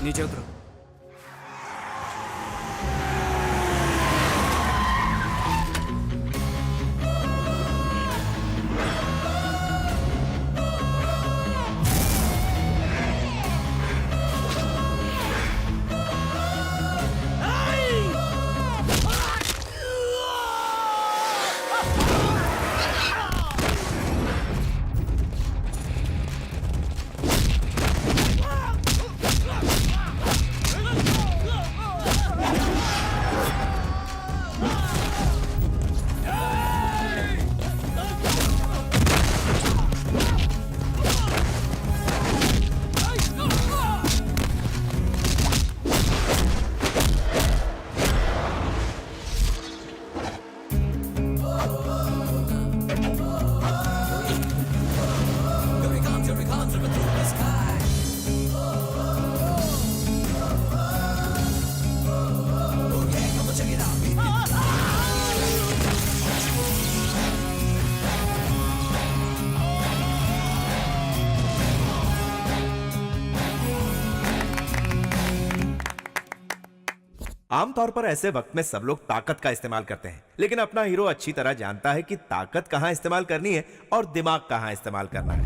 नीचे उतरो। आमतौर पर ऐसे वक्त में सब लोग ताकत का इस्तेमाल करते हैं, लेकिन अपना हीरो अच्छी तरह जानता है कि ताकत कहां इस्तेमाल करनी है और दिमाग कहां इस्तेमाल करना है।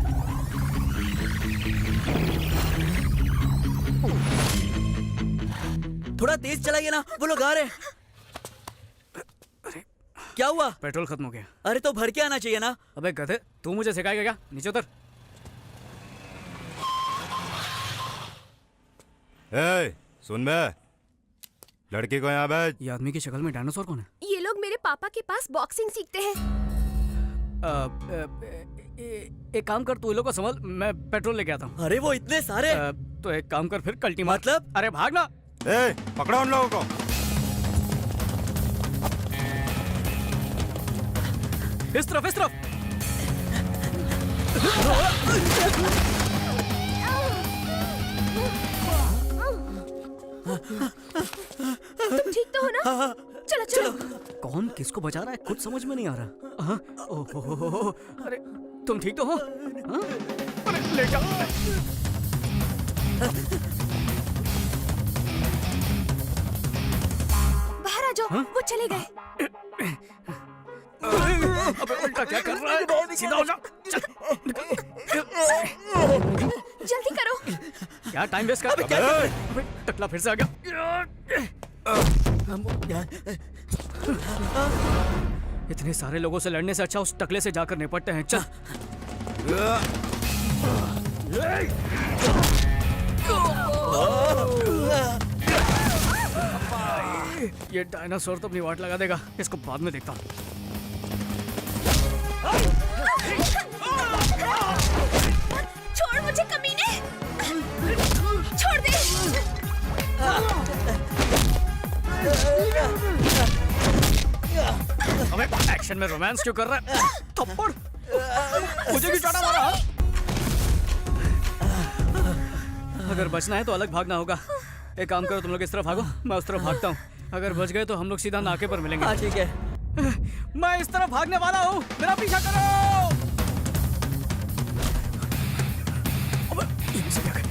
थोड़ा तेज चलाइए ना, वो लोग आ रहे हैं। क्या हुआ? पेट्रोल खत्म हो गया। अरे तो भर के आना चाहिए ना। अबे गधे, तू मुझे सिखाएगा क्या? नीचे उतर। सुन बे, लड़की को यहाँ भेज। ये आदमी की शक्ल में डायनासोर कौन है? ये लोग मेरे पापा के पास बॉक्सिंग सीखते हैं। एक काम कर, तू ये लोग को संभाल, मैं पेट्रोल लेके आता हूँ। अरे वो इतने सारे। तो एक काम कर फिर, कल्टी मार। मतलब? अरे भागना। पकड़ो उन लोगों को। इस तरफ, इस तरफ। तुम ठीक तो हो ना? चलो चलो। कौन किसको बचा रहा है कुछ समझ में नहीं आ रहा। ओहो, अरे तुम ठीक तो हो? हाँ? अरे ले जाओ। बाहर आ जाओ। हाँ? वो चले गए। अबे उल्टा क्या कर रहा है? सीधा हो जा। चल। जल्दी करो। क्या टाइम वेस्ट कर? अबे टकला फिर से आ गया। इतने सारे लोगों से लड़ने से अच्छा उस टकले से जाकर निपटते हैं। चल। ये डायनासोर तो अपनी वाट लगा देगा, इसको बाद में देखता हूँ। छोड़ मुझे कमीने। छोड़ दे। अबे एक्शन में रोमांस क्यों कर रहा है? थप्पड़। मुझे भी चाटा मारा। अगर बचना है तो अलग भागना होगा। एक काम करो, तुम लोग इस तरफ भागो, मैं उस तरफ भागता हूँ। अगर बच गए तो हम लोग सीधा नाके पर मिलेंगे। हाँ ठीक है। मैं इस तरफ भागने वाला हूँ, मेरा पीछा करो। अबे ये से क्या कर?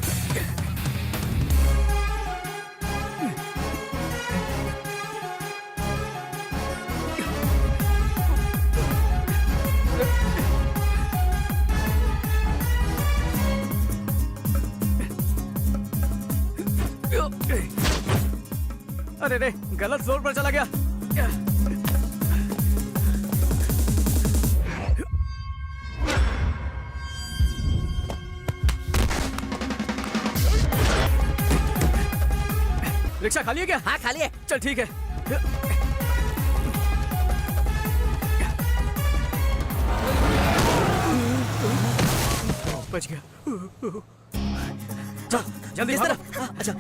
अरे रे, गलत फ्लोर पर चला गया। रिक्शा खाली है क्या? हाँ खाली है। चल ठीक है। बच गया। चल जल्दी इस भागो। तरफ। अच्छा।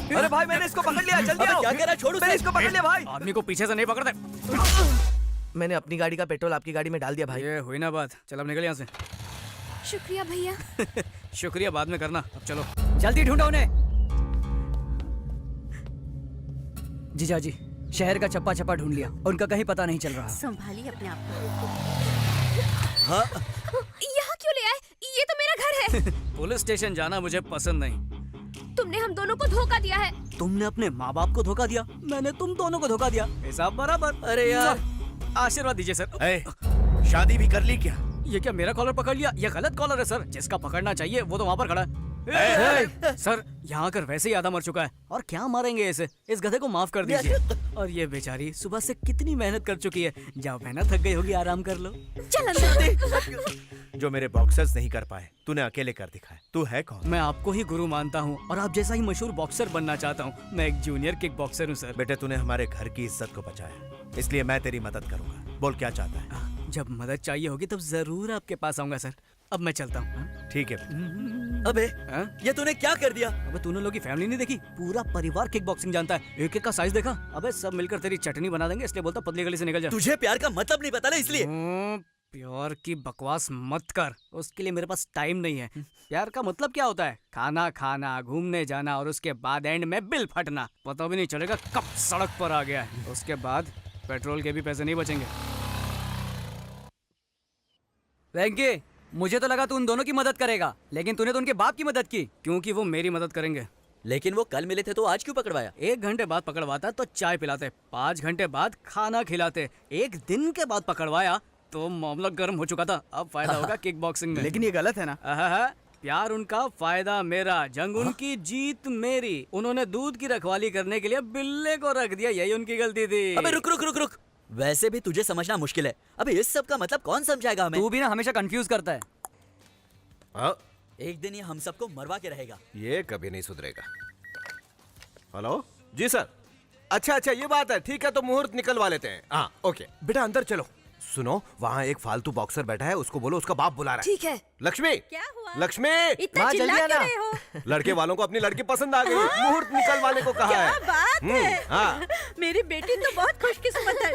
अरे भाई मैंने इसको पकड़ लिया, जल्दी आओ। क्या कह रहा है? छोड़, मैंने इसको पकड़ लिया भाई। आदमी को पीछे से नहीं पकड़ते। मैंने अपनी गाड़ी का पेट्रोल आपकी गाड़ी में डाल दिया भाई। ये हुई ना बात। चल अब निकल यहाँ से। शुक्रिया भैया। शुक्रिया बाद में करना, अब चलो। जल्दी ढूंढो उन्हें। जीजा जी, शहर का चप्पा चप्पा ढूंढ लिया, उनका कहीं पता नहीं चल रहा। संभालिए अपने आप को। यहाँ क्यों ले आए? ये तो मेरा घर है। पुलिस स्टेशन जाना मुझे पसंद नहीं। तुमने हम दोनों को धोखा दिया है। तुमने अपने माँ बाप को धोखा दिया, मैंने तुम दोनों को धोखा दिया। हिसाब बराबर। अरे यार, आशीर्वाद दीजिए सर। ए, शादी भी कर ली क्या? ये क्या मेरा कॉलर पकड़ लिया? ये गलत कॉलर है सर, जिसका पकड़ना चाहिए वो तो वहाँ पर खड़ा है। सर यहाँ आकर वैसे ही आधा मर चुका है, और क्या मारेंगे इसे? इस गधे को माफ कर दीजिए। और ये बेचारी सुबह से कितनी मेहनत कर चुकी है। जाओ बहना, थक गई होगी, आराम कर लो। चल अंदर। जो मेरे बॉक्सर्स नहीं कर पाए तूने अकेले कर दिखाया। तू है कौन? मैं आपको ही गुरु मानता हूँ और आप जैसा ही मशहूर बॉक्सर बनना चाहता हूँ। मैं एक जूनियर किक बॉक्सर हूँ सर। बेटे तूने हमारे घर की इज्जत को बचाया, इसलिए मैं तेरी मदद करूंगा। बोल क्या चाहता है? जब मदद चाहिए होगी तब जरूर आपके पास आऊंगा सर। अब मैं चलता हूँ। ठीक है। अबे हाँ? ये तूने क्या कर दिया? अबे तूने लोग की फैमिली नहीं देखी? पूरा परिवार किक बॉक्सिंग जानता है। एक एक का साइज देखा? अबे सब मिलकर तेरी चटनी बना देंगे, इसलिए बोलता पतली गली से निकल जा। तुझे प्यार का मतलब नहीं पता ना, इसलिए। प्यार की बकवास मत कर, उसके लिए मेरे पास टाइम नहीं है। प्यार का मतलब क्या होता है? खाना खाना, घूमने जाना और उसके बाद एंड में बिल फटना। पता भी नहीं चलेगा कब सड़क पर आ गया है। उसके बाद पेट्रोल के भी पैसे नहीं बचेंगे। वेंकी, मुझे तो लगा तू उन दोनों की मदद करेगा, लेकिन तूने तो उनके बाप की मदद की। क्योंकि वो मेरी मदद करेंगे। लेकिन वो कल मिले थे तो आज क्यों पकड़वाया? 1 घंटे बाद पकड़वाता तो चाय पिलाते, 5 घंटे बाद खाना खिलाते, 1 दिन के बाद पकड़वाया तो मामला गर्म हो चुका था। अब फायदा होगा किक बॉक्सिंग में। लेकिन ये गलत है ना? प्यार उनका, फायदा मेरा, जंग उनकी, जीत मेरी। उन्होंने दूध की रखवाली करने के लिए बिल्ले को रख दिया, यही उनकी गलती थी। अबे रुक रुक रुक रुक, वैसे भी तुझे समझना मुश्किल है। अबे इस सब का मतलब कौन समझाएगा हमें? तू भी ना हमेशा कंफ्यूज करता है। हाँ? एक दिन ये हम सबको मरवा के रहेगा। ये कभी नहीं सुधरेगा। हेलो जी सर। अच्छा ये बात है। ठीक है, तो मुहूर्त निकलवा लेते हैं। हाँ ओके बेटा, अंदर चलो। सुनो, वहाँ एक फालतू बॉक्सर बैठा है, उसको बोलो उसका बाप बुला रहा है। ठीक है। लक्ष्मी, क्या हुआ? लक्ष्मी, इतना माँ चिल्ला जल्दी आना। क्यों रहे हो? लड़के वालों को अपनी लड़की पसंद आ गई, मुहूर्त निकलवाने को कहा क्या है। बात है? हाँ। मेरी बेटी तो बहुत खुशकिस्मत है।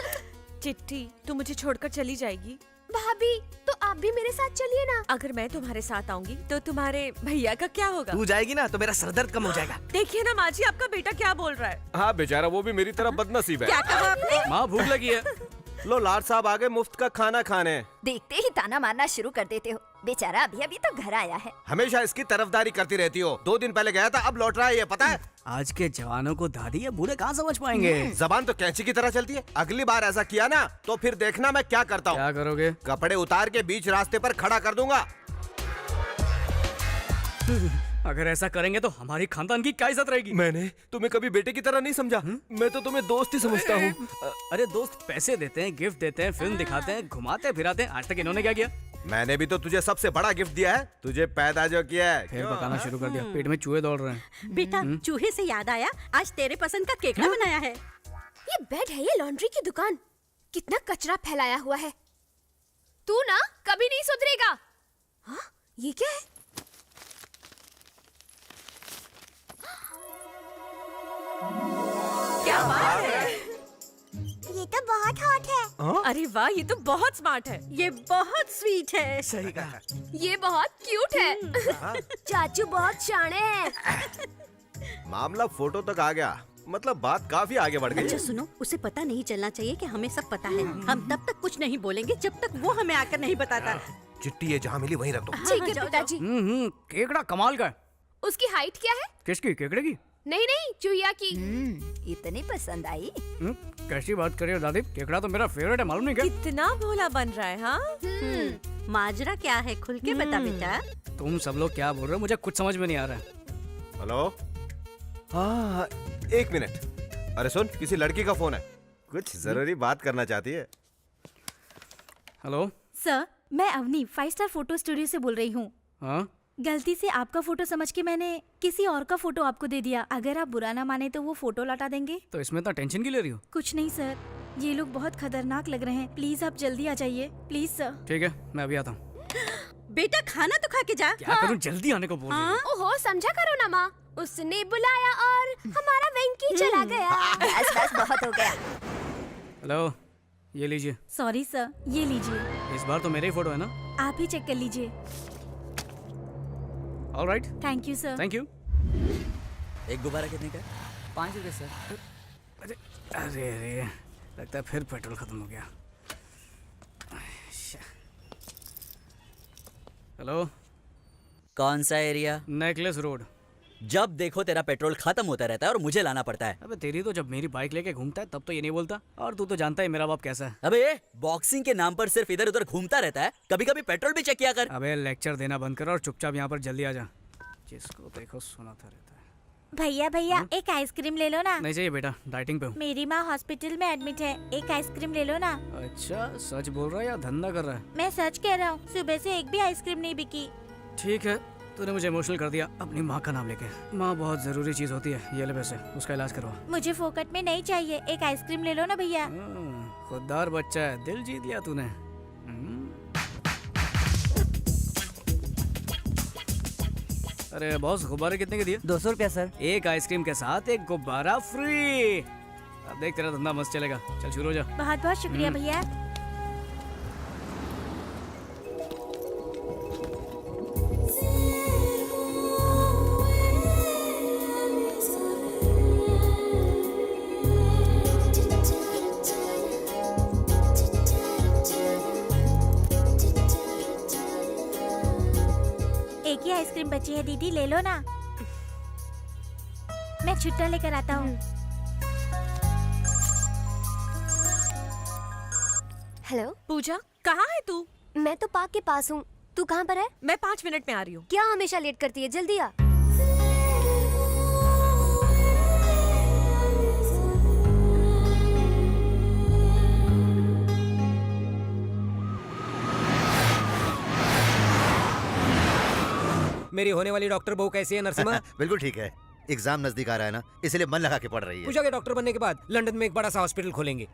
चिट्ठी, तू मुझे छोड़कर चली जाएगी? भाभी, तो आप भी मेरे साथ चलिए ना। अगर मैं तुम्हारे साथ आऊंगी तो तुम्हारे भैया का क्या होगा? तू जाएगी ना तो मेरा सरदर्द कम हो जाएगा। देखिए ना माँ जी, आपका बेटा क्या बोल रहा है। हाँ बेचारा, वो भी मेरी तरह बदनसीब है। क्या कहा आपने? माँ भूख लगी है। लो लाड साहब आ गए मुफ्त का खाना खाने। देखते ही ताना मारना शुरू कर देते हो। बेचारा अभी अभी तो घर आया है। हमेशा इसकी तरफदारी करती रहती हो। 2 दिन पहले गया था, अब लौट रहा है, ये पता है? आज के जवानों को दादी या बूढ़े कहाँ समझ पाएंगे। जबान तो कैंची की तरह चलती है। अगली बार ऐसा किया ना तो फिर देखना मैं क्या करता हूँ। क्या करोगे? कपड़े उतार के बीच रास्ते पर खड़ा कर दूंगा। अगर ऐसा करेंगे तो हमारी खानदान की क्या इज्जत रहेगी? मैंने तुम्हें कभी बेटे की तरह नहीं समझा। मैं तो तुम्हें दोस्त ही समझता हूँ। अरे दोस्त पैसे देते हैं, गिफ्ट देते हैं, फिल्म दिखाते हैं, घुमाते फिराते हैं। आज तक इन्होंने क्या किया? मैंने भी तो तुझे सबसे बड़ा गिफ्ट दिया है, तुझे पैदा जो किया है। फिर पकाना शुरू कर दिया, पेट में चूहे दौड़ रहे हैं। बेटा, चूहे से याद आया, आज तेरे पसंद का केकड़ा बनाया है। ये बेड है, ये लॉन्ड्री की दुकान। कितना कचरा फैलाया हुआ है। तू ना कभी नहीं सुधरेगा। हाँ, ये क्या है? क्या बात है? ये तो बहुत हॉट है। अरे वाह, ये तो बहुत स्मार्ट है। ये बहुत स्वीट है। सही कहा। ये बहुत क्यूट है। चाचू बहुत शाणे हैं। मामला फोटो तक आ गया, मतलब बात काफी आगे बढ़ गई। अच्छा सुनो, उसे पता नहीं चलना चाहिए कि हमें सब पता है। हम तब तक कुछ नहीं बोलेंगे जब तक वो हमें आकर नहीं बताता। चिट्ठी ये जहाँ मिली वहीं रख दो। ठीक है पिताजी। केकड़ा कमाल का है। उसकी हाइट क्या है? किसकी? केकड़े की? नहीं नहीं, चूहिया की। इतनी पसंद आई। कैसी बात कर रही हो दादी? केकड़ा तो मेरा फेवरेट है, मालूम नहीं क्या? कितना भोला बन रहा है। हाँ, माजरा क्या है, खुल के बता बेटा। तुम सब लोग क्या बोल रहे हो? मुझे कुछ समझ में नहीं आ रहा है। हेलो, हाँ 1 मिनट। अरे सुन, किसी लड़की का फोन है, कुछ जरूरी बात करना चाहती है। हेलो। सर, मैं अवनी 5 स्टार फोटो स्टूडियो से बोल रही हूँ। हाँ, गलती से आपका फोटो समझ के मैंने किसी और का फोटो आपको दे दिया। अगर आप बुरा ना माने तो वो फोटो लौटा देंगे? तो इसमें इतना टेंशन क्यों ले रही हो? कुछ नहीं सर, ये लोग बहुत खतरनाक लग रहे हैं। प्लीज आप जल्दी आ जाइए, प्लीज सर। ठीक है, मैं अभी आता हूँ। बेटा खाना तो खा के जा। क्या करूँ, जल्दी आने को बोल रही है। ओहो, समझा करो ना माँ। उसने बुलाया और हमारा वेंकी चला गया। बस बस बहुत हो गया। हेलो, ये लीजिए। सॉरी सर, ये लीजिए। इस बार तो मेरे ही फोटो है ना? आप ही चेक कर लीजिए। Alright, thank you sir. Thank you. एक गुब्बारा कितने का? 5 रुपए सर। अरे अरे, लगता है फिर पेट्रोल खत्म हो गया। हेलो, कौन सा एरिया? Necklace road. जब देखो तेरा पेट्रोल खत्म होता रहता है और मुझे लाना पड़ता है। अबे तेरी तो जब मेरी बाइक लेके घूमता है तब तो ये नहीं बोलता, और तू तो जानता है मेरा बाप कैसा है। अबे ये बॉक्सिंग के नाम पर सिर्फ इधर उधर घूमता रहता है, कभी कभी पेट्रोल भी चेक किया कर। अबे लेक्चर देना बंद कर और चुपचाप यहाँ पर जल्दी आ जा। जिसको देखो सुनाता रहता है। भैया भैया एक आइसक्रीम ले लो ना। नहीं चाहिए बेटा, डाइटिंग पे हूँ। मेरी माँ हॉस्पिटल में एडमिट है, एक आइसक्रीम ले लो ना। अच्छा, सच बोल रहा है या धंधा कर रहा है? मैं सच कह रहा हूँ, सुबह से एक भी आइसक्रीम नहीं बिकी। ठीक है, तूने मुझे इमोशनल कर दिया अपनी माँ का नाम लेके। माँ बहुत जरूरी चीज होती है, ये ले पैसे, उसका इलाज करवा। मुझे फोकट में नहीं चाहिए, एक आइसक्रीम ले लो ना भैया। खुददार बच्चा है, दिल जीत लिया तूने। अरे बॉस, गुब्बारे कितने के दिए? 200 रुपया सर। एक आइसक्रीम के साथ एक गुब्बारा फ्री। अब देख तेरा धंधा मस्त चलेगा। चल शुरू हो जा। बहुत बहुत शुक्रिया भैया। एक ही आइसक्रीम बची है दीदी, ले लो ना। मैं छुट्टा लेकर आता हूँ। हेलो पूजा, कहाँ है तू? मैं तो पार्क के पास हूँ, तू कहाँ पर है? मैं 5 मिनट में आ रही हूँ। क्या हमेशा लेट करती है, जल्दी आ। मेरी होने वाली डॉक्टर बहू कैसी है नरसिम्हा? बिल्कुल ठीक है, एग्जाम नजदीक आ रहा है ना, इसलिए मन लगा के पढ़ रही है। पूजा के डॉक्टर बनने के बाद लंदन में एक बड़ा सा हॉस्पिटल खोलेंगे।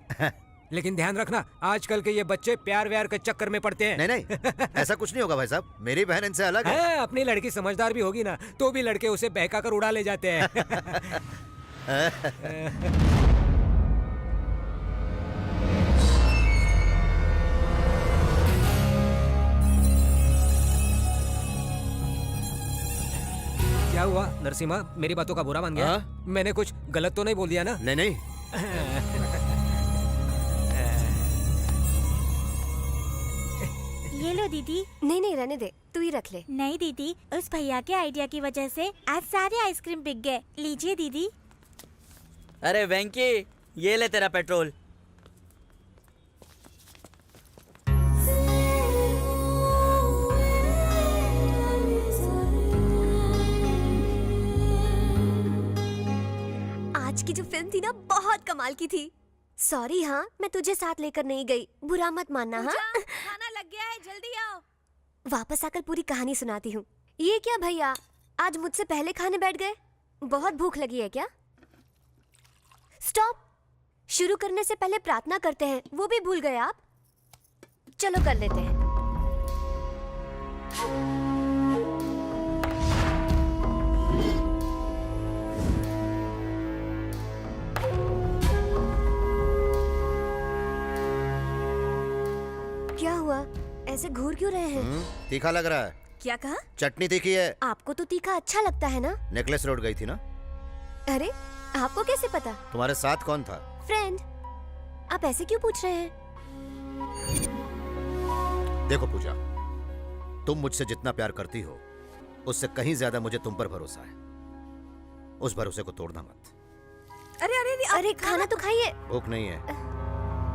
लेकिन ध्यान रखना, आजकल के ये बच्चे प्यार व्यार के चक्कर में पड़ते हैं। नहीं नहीं, ऐसा कुछ नहीं होगा भाई साहब, मेरी बहन इनसे अलग है। हाँ, अपनी लड़की समझदार भी होगी ना, तो भी लड़के उसे बहका कर उड़ा ले जाते हैं। क्या हुआ नरसिम्हा, मेरी बातों का बुरा मान गया? हाँ? मैंने कुछ गलत तो नहीं बोल दिया ना? नहीं नहीं। ये लो दीदी। नहीं नहीं, रहने दे, तू ही रख ले। नहीं दीदी, उस भैया के आइडिया की वजह से आज सारे आइसक्रीम बिक गए। लीजिए दीदी। अरे वेंकी, ये ले तेरा पेट्रोल। आज की जो फिल्म थी ना, बहुत कमाल की थी। सॉरी हाँ, मैं तुझे साथ लेकर नहीं गई, बुरा मत मानना। हाँ, खाना लग गया है, जल्दी आओ। वापस आकर पूरी कहानी सुनाती हूँ। ये क्या भैया, आज मुझसे पहले खाने बैठ गए? बहुत भूख लगी है क्या? स्टॉप, शुरू करने से पहले प्रार्थना करते हैं, वो भी भूल गए आप? चलो कर लेते हैं। क्या हुआ, ऐसे घूर क्यों रहे हैं? तीखा लग रहा है। क्या कहा? चटनी तीखी है। आपको तो तीखा अच्छा लगता है ना? नेकलेस रोड गई थी ना? अरे, आपको कैसे पता? तुम्हारे साथ कौन था? फ्रेंड। आप ऐसे क्यों पूछ रहे हैं? देखो पूजा, तुम मुझसे जितना प्यार करती हो, उससे कहीं ज्यादा मुझे तुम पर भरोसा है। उस भरोसे को तोड़ना मत। अरे अरे अरे, अरे खाना तो खाइए। भूख नहीं है।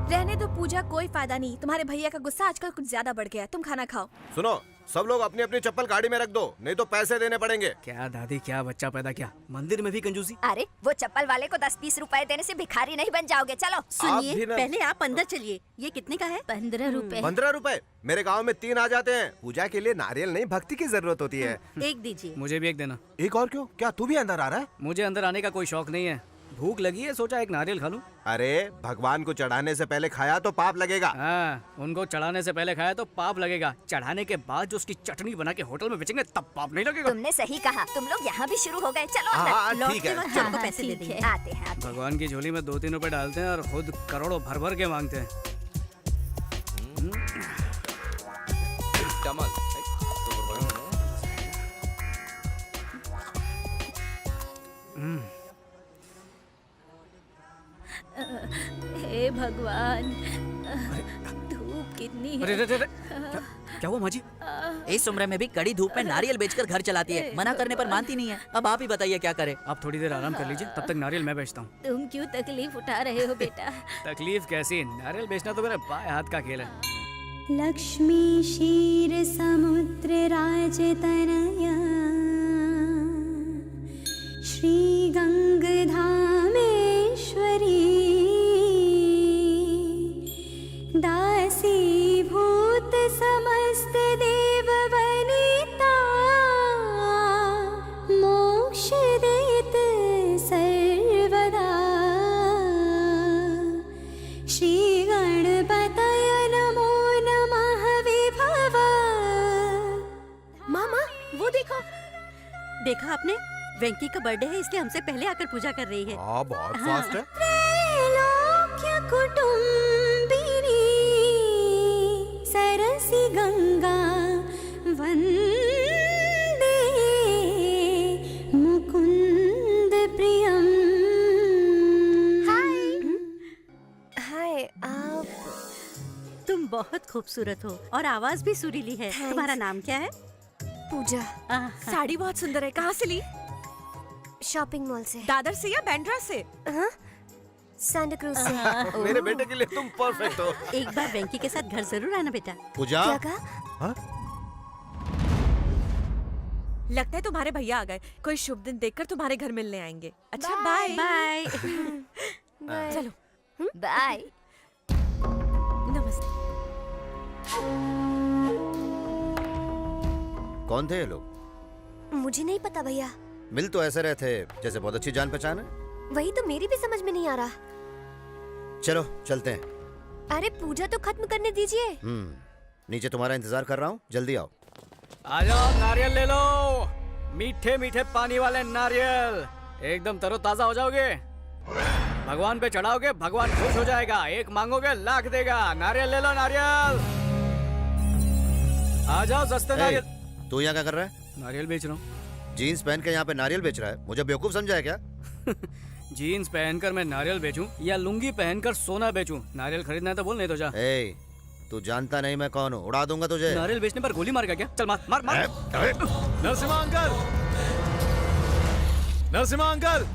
रहने दो पूजा, कोई फायदा नहीं। तुम्हारे भैया का गुस्सा आजकल कुछ ज्यादा बढ़ गया है, तुम खाना खाओ। सुनो, सब लोग अपनी अपनी चप्पल गाड़ी में रख दो, नहीं तो पैसे देने पड़ेंगे। क्या दादी, क्या बच्चा पैदा किया, मंदिर में भी कंजूसी। अरे वो चप्पल वाले को 10-20 रुपए देने से भिखारी नहीं बन जाओगे। चलो सुनिए, भी ना- पहले आप अंदर चलिए। ये कितने का है? 15 रुपए। 15 रुपए? मेरे गांव में 3 आ जाते हैं। पूजा के लिए नारियल नहीं, भक्ति की जरूरत होती है। एक दीजिए। मुझे भी एक देना। एक और क्यों? क्या तू भी अंदर आ रहा है? मुझे अंदर आने का कोई शौक नहीं है, भूख लगी है, सोचा एक नारियल खा लूं। अरे भगवान को चढ़ाने से पहले खाया तो पाप लगेगा। हाँ, उनको चढ़ाने से पहले खाया तो पाप लगेगा, चढ़ाने के बाद जो उसकी चटनी बना के होटल में बेचेंगे तब पाप नहीं लगेगा। तुमने सही कहा, तुम लोग यहाँ भी शुरू हो गए। चलो अंदर। हाँ लौट ठीक के है। वक्त सबको पैसे दे देंगे। आते हैं आते हैं। भगवान की झोली में 2-3 रुपए डालते हैं और खुद करोड़ों भर भर के मांगते हैं। भगवान, धूप कितनी अरे है। अरे अरे, क्या हुआ माँ जी? इस उम्र में भी कड़ी धूप में नारियल बेचकर घर चलाती है, मना करने पर मानती नहीं है। अब आप ही बताइए क्या करे। आप थोड़ी देर आराम कर लीजिए, तब तक नारियल मैं बेचता हूँ। तुम क्यों तकलीफ उठा रहे हो बेटा? तकलीफ कैसी, नारियल बेचना तो मेरे बाएं हाथ का खेल है। लक्ष्मी क्षीर समुद्र राजतनया श्री गंगधामेश्वरी दासी भूत समस्त देव वनिता मोक्ष देत सर्वदा श्री गणपतय नमो नमः विभव। मामा वो देखो, देखा आपने? वेंकी का बर्थडे है इसलिए हमसे पहले आकर पूजा कर रही है। हाँ बहुत फास्ट है। त्रैलोक्य कुटुंबिनी सरसी गंगा वंदे मुकुंद प्रियम। हाय, आप तुम बहुत खूबसूरत हो और आवाज भी सुरीली है। Thanks. तुम्हारा नाम क्या है? पूजा। साड़ी बहुत सुंदर है, कहाँ से ली? शॉपिंग मॉल से। दादर से या बैंड्रा से? हाँ? सांता क्रूज से। मेरे बेटे के लिए तुम परफेक्ट हो। एक बार वेंकी के साथ घर जरूर आना बेटा। पूजा, क्या कहा? लगता है तुम्हारे भैया आ गए। कोई शुभ दिन देखकर तुम्हारे घर मिलने आएंगे। अच्छा बाय। बाय। चलो बाय। नमस्ते। कौन थे ये लोग? मुझे नहीं पता भैया, मिल तो ऐसे रहे थे जैसे बहुत अच्छी जान पहचान है। वही तो मेरी भी समझ में नहीं आ रहा। चलो चलते हैं। अरे पूजा तो खत्म करने दीजिए। नीचे तुम्हारा इंतजार कर रहा हूँ, जल्दी आओ। आ जाओ, नारियल ले लो, मीठे मीठे पानी वाले नारियल, एकदम तरोताजा हो जाओगे। भगवान पे चढ़ाओगे, भगवान खुश हो जाएगा। एक मांगोगे लाख देगा। नारियल ले लो, नारियल। आ जाओ, सस्ते नारियल। तू यहाँ क्या कर रहा है? नारियल बेच रहा हूँ। जीन्स पहन के यहाँ पे नारियल बेच रहा है? मुझे बेवकूफ समझा है क्या? जीन्स पहनकर मैं नारियल बेचूं या लुंगी पहनकर सोना बेचूं? नारियल खरीदना है तो बोल, नहीं तो जा। ए, तू जानता नहीं मैं कौन हूँ, उड़ा दूंगा तुझे। नारियल बेचने पर गोली मारेगा क्या? चल मार मार मार। Narasimha uncle, Narasimha uncle.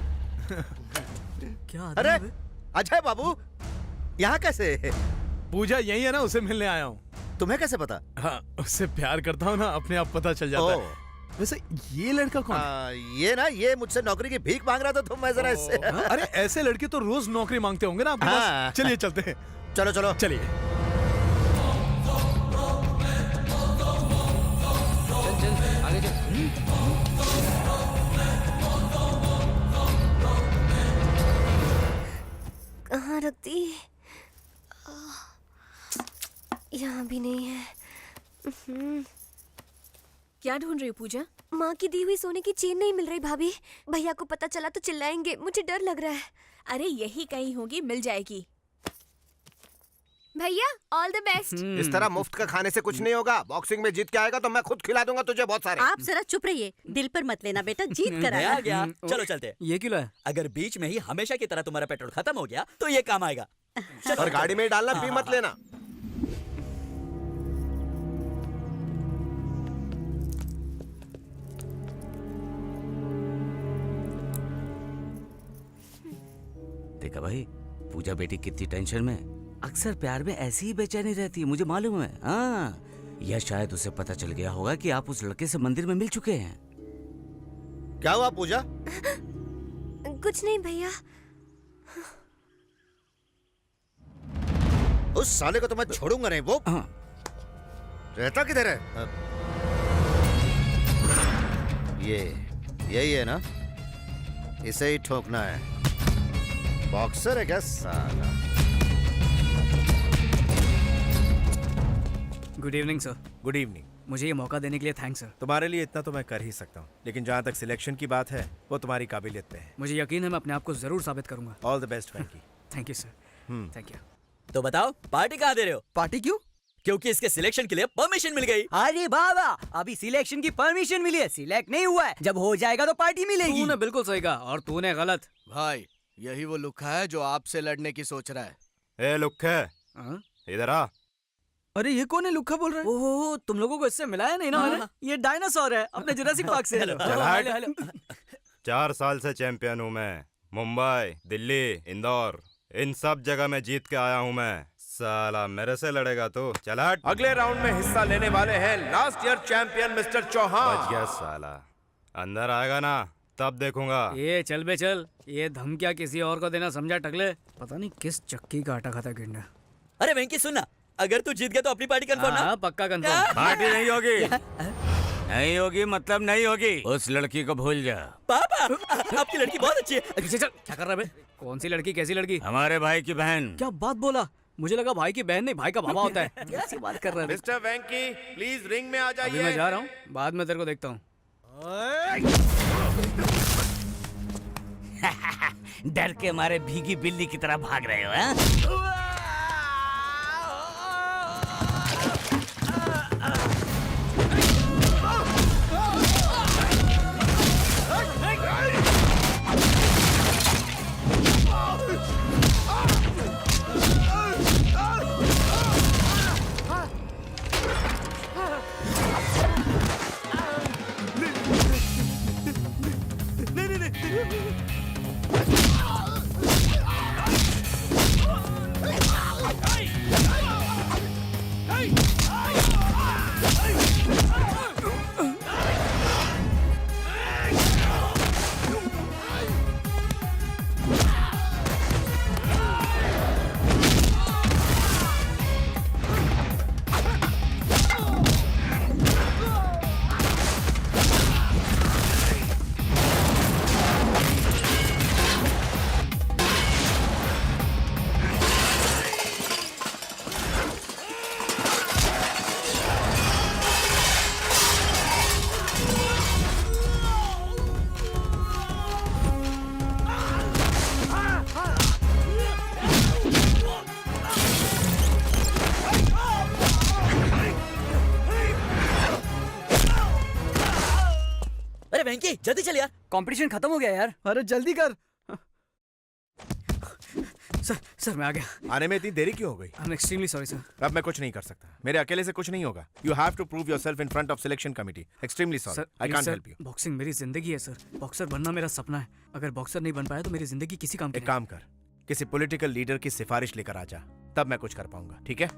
क्या अरे आदमी है? अजय बाबू, यहाँ कैसे? पूजा यही है ना, उसे मिलने आया हूँ। तुम्हें कैसे पता? हाँ, उससे प्यार करता हूँ ना, अपने आप पता चल जाता है। वैसे ये लड़का कौन है? ये मुझसे नौकरी की भीख मांग रहा था, तो मैं जरा इससे। अरे ऐसे लड़के तो रोज नौकरी मांगते होंगे ना आपके पास। चलिए चलते हैं। चलो चलो चलिए। चल चल आगे चल। कहाँ रख दी? यहाँ भी नहीं है। क्या ढूंढ रही हो पूजा? माँ की दी हुई सोने की चेन नहीं मिल रही भाभी। भैया को पता चला तो चिल्लाएंगे, मुझे डर लग रहा है। अरे यही कहीं होगी, मिल जाएगी। भैया ऑल द बेस्ट। इस तरह मुफ्त का खाने से कुछ नहीं होगा। बॉक्सिंग में जीत के आएगा तो मैं खुद खिला दूंगा तुझे बहुत सारे। आप जरा चुप रहिए, दिल पर मत लेना बेटा, जीत कर आया। आ गया, चलो चलते हैं। ये क्यों है? अगर बीच में ही हमेशा की तरह तुम्हारा पेट्रोल खत्म हो गया तो ये काम आएगा। और गाड़ी में ही डालना, पी मत लेना। देखा भाई, पूजा बेटी कितनी टेंशन में। अक्सर प्यार में ऐसी ही बेचैनी रहती है, मुझे मालूम है। हाँ, या शायद उसे पता चल गया होगा कि आप उस लड़के से मंदिर में मिल चुके हैं। क्या हुआ पूजा? कुछ नहीं भैया। उस साले को तो मैं छोड़ूंगा नहीं। वो रहता किधर है? यही है ना, इसे ही ठोकना है। बॉक्सर है क्या साला? Good evening sir. Good evening. मुझे ये मौका देने के लिए थैंक्स सर। तुम्हारे लिए इतना तो मैं कर ही सकता हूँ, लेकिन जहाँ तक सिलेक्शन की बात है वो तुम्हारी काबिलियत पे है। मुझे यकीन है मैं अपने आप को जरूर साबित करूंगा। All the best Venky. Thank you sir. Thank you. तो बताओ, पार्टी कहाँ दे रहे हो? पार्टी क्यों? क्योंकि इसके सिलेक्शन के लिए परमिशन मिल गई। अरे बाबा, अभी सिलेक्शन की परमिशन मिली है, सिलेक्ट नहीं हुआ है। जब हो जाएगा तो पार्टी मिलेगी। तूने बिल्कुल सही कहा और तूने गलत। भाई यही वो लुखा है जो आपसे लड़ने की सोच रहा है। ए लुक्खे, हाँ? इधर आ। अरे ये कौन है? लुक्खा बोल रहा है। ओहो, तुम लोगों को इससे मिलाया नहीं ना मैंने? ये डायनासोर है अपने जुरासिक पार्क से। चल हट। 4 साल से चैंपियन हूँ मैं। मुंबई, दिल्ली, इंदौर, इन सब जगह में जीत के आया हूँ मैं। साला मेरे से लड़ेगा तो चल हट। अगले राउंड में हिस्सा लेने वाले हैं last year champion mister Chauhan. बच गया साला। अंदर आएगा ना तब देखूंगा। ये चल बे चल, ये धमकियाँ किसी और को देना समझा टकले? पता नहीं किस चक्की का आटा खाता गिंडा। अरे वेंकी सुन ना, अगर तू जीत गया तो अपनी पार्टी कंफर्म ना? हाँ पक्का कंफर्म। पार्टी नहीं होगी। नहीं होगी मतलब नहीं होगी। उस लड़की को भूल जा। पापा, आपकी लड़की बहुत अच्छी है। चल चल, क्या कर रहा है बे? कौन सी लड़की? कैसी लड़की? हमारे भाई की बहन। क्या बात बोला? मुझे लगा भाई की बहन नहीं, भाई का बाबा होता है। कैसी बात कर रहा है? मिस्टर वेंकी प्लीज रिंग में आ अभी जाइए। मैं जा रहा हूँ, बाद में तेरे को देखता हूँ। डर के मारे भीगी बिल्ली की तरह भाग रहे हो हाँ? अरे वेंकी जल्दी चल यार, कंपटीशन खत्म हो गया यार। अरे जल्दी कर। सर मैं आ गया। आने में इतनी देरी क्यों हो गई? I am extremely sorry sir. अब मैं कुछ नहीं कर सकता, मेरे अकेले से कुछ नहीं होगा। You have to prove yourself in front of selection committee. Extremely sorry, I can't help you. Boxing मेरी जिंदगी है सर, बॉक्सर बनना मेरा सपना है। अगर बॉक्सर नहीं बन पाया तो मेरी जिंदगी किसी काम की एक काम कर, किसी पॉलिटिकल लीडर की सिफारिश लेकर आ जा, तब मैं कुछ कर पाऊंगा, ठीक है?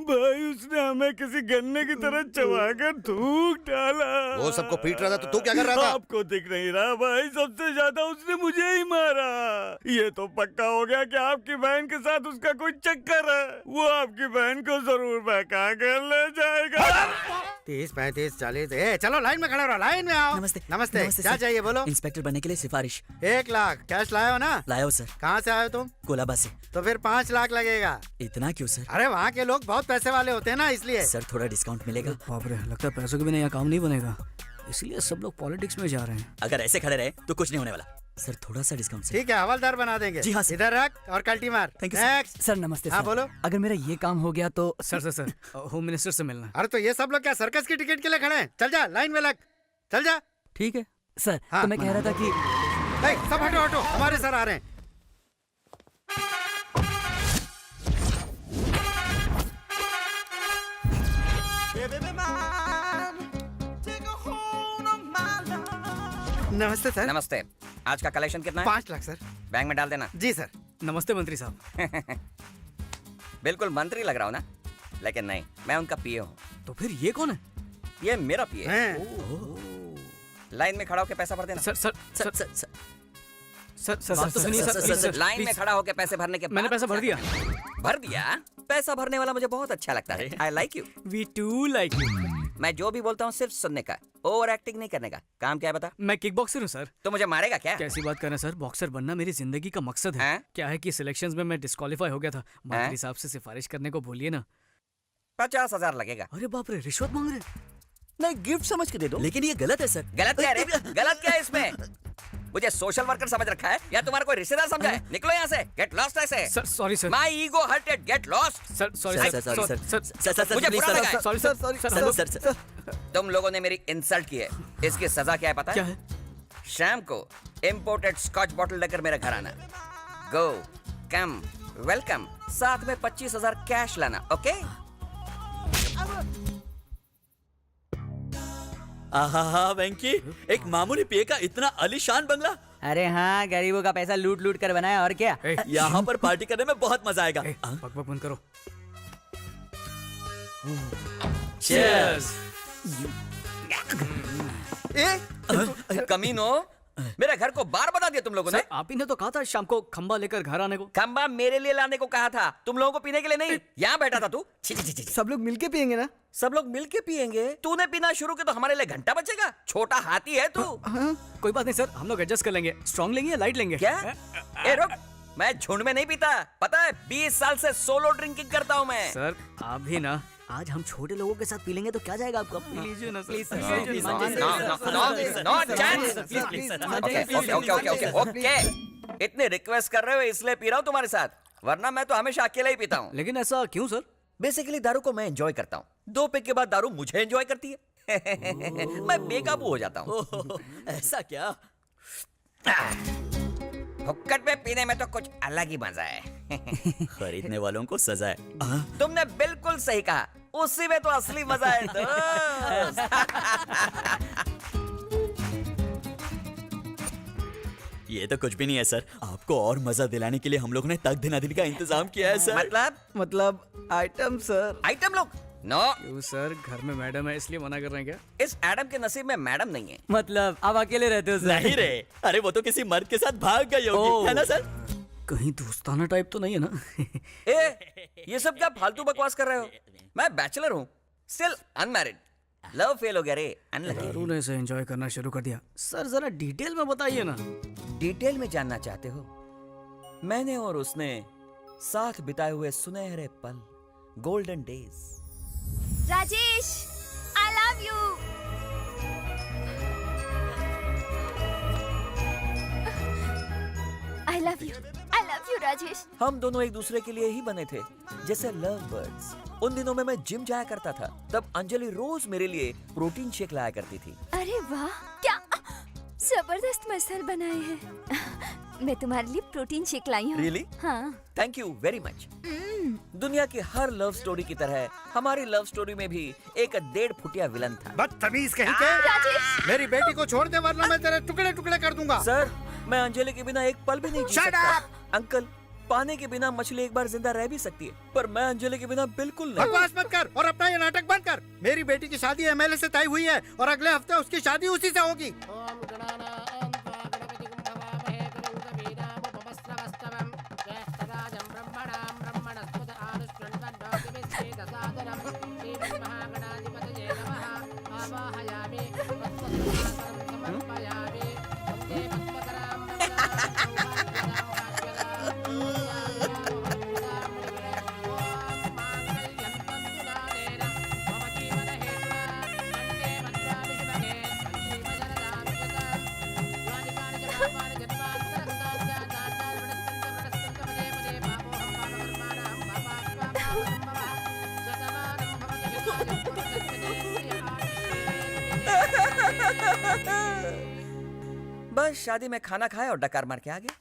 भाई उसने हमें किसी गन्ने की तरह चबाकर थूक डाला। वो सबको पीट रहा था तो तू क्या कर रहा था? आपको दिख नहीं रहा भाई, सबसे ज्यादा उसने मुझे ही मारा। ये तो पक्का हो गया कि आपकी बहन के साथ उसका कोई चक्कर है। वो आपकी बहन को जरूर बहका कर ले जाएगा। 30, 35, 40। चलो लाइन में खड़े रहो, लाइन में आओ। नमस्ते। नमस्ते, नमस्ते क्या सर। चाहिए बोलो। इंस्पेक्टर बनने के लिए सिफारिश। 1 लाख कैश लाए हो ना? लाया हो सर। कहाँ से आए हो तुम? कोलाबा से। तो फिर 5 लाख लगेगा। इतना क्यों सर? अरे वहाँ के लोग बहुत पैसे वाले होते हैं ना, इसलिए। सर थोड़ा डिस्काउंट मिलेगा? बाप रे, लगता है पैसों के बिना यहाँ काम नहीं बनेगा, इसलिए सब लोग पॉलिटिक्स में जा रहे हैं। अगर ऐसे खड़े रहे तो कुछ नहीं होने वाला। सर थोड़ा सा डिस्काउंट सर। ठीक है, हवलदार बना देंगे। जी हाँ सर। इधर रख और कल्टी मार। Thank you Next। सर। नमस्ते हाँ सर। बोलो। अगर मेरा ये काम हो गया तो सर होम मिनिस्टर से मिलना है। अरे तो ये सब लोग क्या सर्कस की टिकट के लिए खड़े हैं? चल जा, लाइन में लग, चल जा। ठीक है सर। हाँ। तो मैं कह रहा था कि सब हटो हटो, हमारे सर आ रहे हैं। नमस्ते सर। नमस्ते। आज का कलेक्शन कितना है? 5 लाख सर। बैंक में डाल देना। जी सर। नमस्ते मंत्री साहब। बिल्कुल मंत्री लग रहा हूँ ना, लेकिन नहीं, मैं उनका पीए हूँ। तो फिर ये कौन है? ये मेरा पीए है। लाइन में खड़ा होकर पैसा भर देना। सर बात तो सुनिए सर। लाइन में खड़ा होकर पैसे भरने के बाद मैंने पैसा भर दिया। भर दिया? पैसा भरने वाला मुझे बहुत अच्छा लगता है। I like you. We too like you. मैं जो भी बोलता हूँ सिर्फ सुनने का, ओवर एक्टिंग नहीं करने का। काम क्या है बता? मैं किक बॉक्सर हूँ सर। तो मुझे मारेगा क्या? कैसी बात कर रहे हैं सर, बॉक्सर बनना मेरी जिंदगी का मकसद है। क्या है कि सिलेक्शंस में मैं डिस्क्वालीफाई हो गया था, मंत्री साहब से सिफारिश करने को बोलिए ना। 50,000 लगेगा। अरे बाप रे, रिश्वत मांग रहे? नहीं, गिफ्ट समझ के दे दो। लेकिन ये गलत है सर। गलत क्या है रे? गलत क्या है इसमें? मुझे सोशल वर्कर समझ रखा है या तुम्हारा कोई रिश्तेदार समझा है? निकलो यहाँ से, गेट लॉस्ट ऐसे। Sir sorry sir. My ego hurted, get lost. Sir sorry sir. मुझे बुरा लगा है। Sorry sir. तुम लोगों ने मेरी इंसल्ट की है, इसकी सजा क्या है पता है? क्या है? शाम को इंपोर्टेड स्कॉच बॉटल लेकर मेरे घर आना। गो कम वेलकम, साथ में 25,000 कैश लाना, ओके? आहा वेंकी, एक मामूली पिए का इतना आलीशान बंगला। अरे हाँ, गरीबों का पैसा लूट लूट कर बनाया और क्या। यहाँ पर पार्टी करने में बहुत मजा आएगा। बक बंद करो। Cheers! कमीनो, मेरे घर को बार बता दिया तुम लोगों ने। आप ही ने तो कहा था शाम को खंबा लेकर घर आने को। खंबा मेरे लिए लाने को कहा था, तुम लोगों को पीने के लिए नहीं। यहाँ बैठा था तू। सब लोग मिलके पियेंगे ना? सब लोग मिलके पियेंगे? तूने पीना शुरू किया तो हमारे लिए घंटा बचेगा? छोटा हाथी है तू। कोई बात नहीं सर, हम लोग एडजस्ट कर लेंगे। स्ट्रॉन्ग लेंगे या लाइट लेंगे? क्या? ए रुक, मैं झुंड में नहीं पीता, पता है? 20 साल से सोलो ड्रिंकिंग करता हूँ मैं। सर आप भी ना, आज हम छोटे लोगों के साथ पी लेंगे तो क्या जाएगा आपका? पी लीजिए ना प्लीज ओके, इतने रिक्वेस्ट कर रहे हो इसलिए पी रहा हूँ तुम्हारे साथ, वरना मैं तो हमेशा अकेला ही पीता हूँ। लेकिन ऐसा क्यों सर? बेसिकली दारू को मैं एंजॉय करता हूँ, 2 पैक के बाद दारू मुझे एंजॉय करती है। मैं बेकाबू हो जाता हूँ। ऐसा क्या? हुक्कड़ में पीने में तो कुछ अलग ही मजा है। खरीदने वालों को सजा है। तुमने बिल्कुल सही कहा, उसी में तो असली मजा है दोस्त। ये तो कुछ भी नहीं है सर, आपको और मजा दिलाने के लिए हम लोगों ने तक दिन दिन का इंतजाम किया है सर। मतलब आइटम सर। आइटम लोग? नो क्यों सर, घर में मैडम है इसलिए मना कर रहे हैं क्या? इस एडम के नसीब में मैडम नहीं है। मतलब आप अकेले रहते हो सर? नहीं रे, अरे वो तो किसी मर्द के साथ भाग गई होगी, है ना सर? कहीं दोस्ताना टाइप तो नहीं है ना? ये सब क्या फालतू बकवास कर रहे हो? मैं बैचलर हूँ, स्टिल अनमैरिड। लव फेल हो गया रे, अनलकी। दारू ने इसे एंजॉय करना शुरू कर दिया। सर जरा डिटेल में बताइए ना। डिटेल में जानना चाहते हो? मैंने और उसने साथ बिताए हुए सुनहरे पल, golden days. Rajesh, I love you. I love you. I love you, Rajesh. हम दोनों एक दूसरे के लिए ही बने थे, जैसे लव बर्ड्स। उन दिनों में मैं जिम जाया करता था, तब अंजलि रोज मेरे लिए प्रोटीन शेक लाया करती थी। अरे वाह, क्या जबरदस्त मसल बनाए हैं। मैं तुम्हारे लिए प्रोटीन शेक लाई हूँ। Really? हाँ। Thank you very much. दुनिया की हर लव स्टोरी की तरह हमारी लव स्टोरी में भी एक 1.5 फुटिया विलन था। बदतमीज कहीं के। मेरी बेटी को छोड़ दे वरना मैं तेरे टुकड़े टुकड़े कर दूंगा। सर, मैं अंजलि के बिना एक पल भी नहीं जी सकता। अंकल, पानी के बिना मछली एक बार जिंदा रह भी सकती है, पर मैं अंजलि के बिना बिल्कुल नहीं। बकवास मत कर और अपना ये नाटक बंद कर। मेरी बेटी की शादी एमएलए से तय हुई है और अगले हफ्ते उसकी शादी उसी से होगी। बस शादी में खाना खाया और डकार मार के आ गया।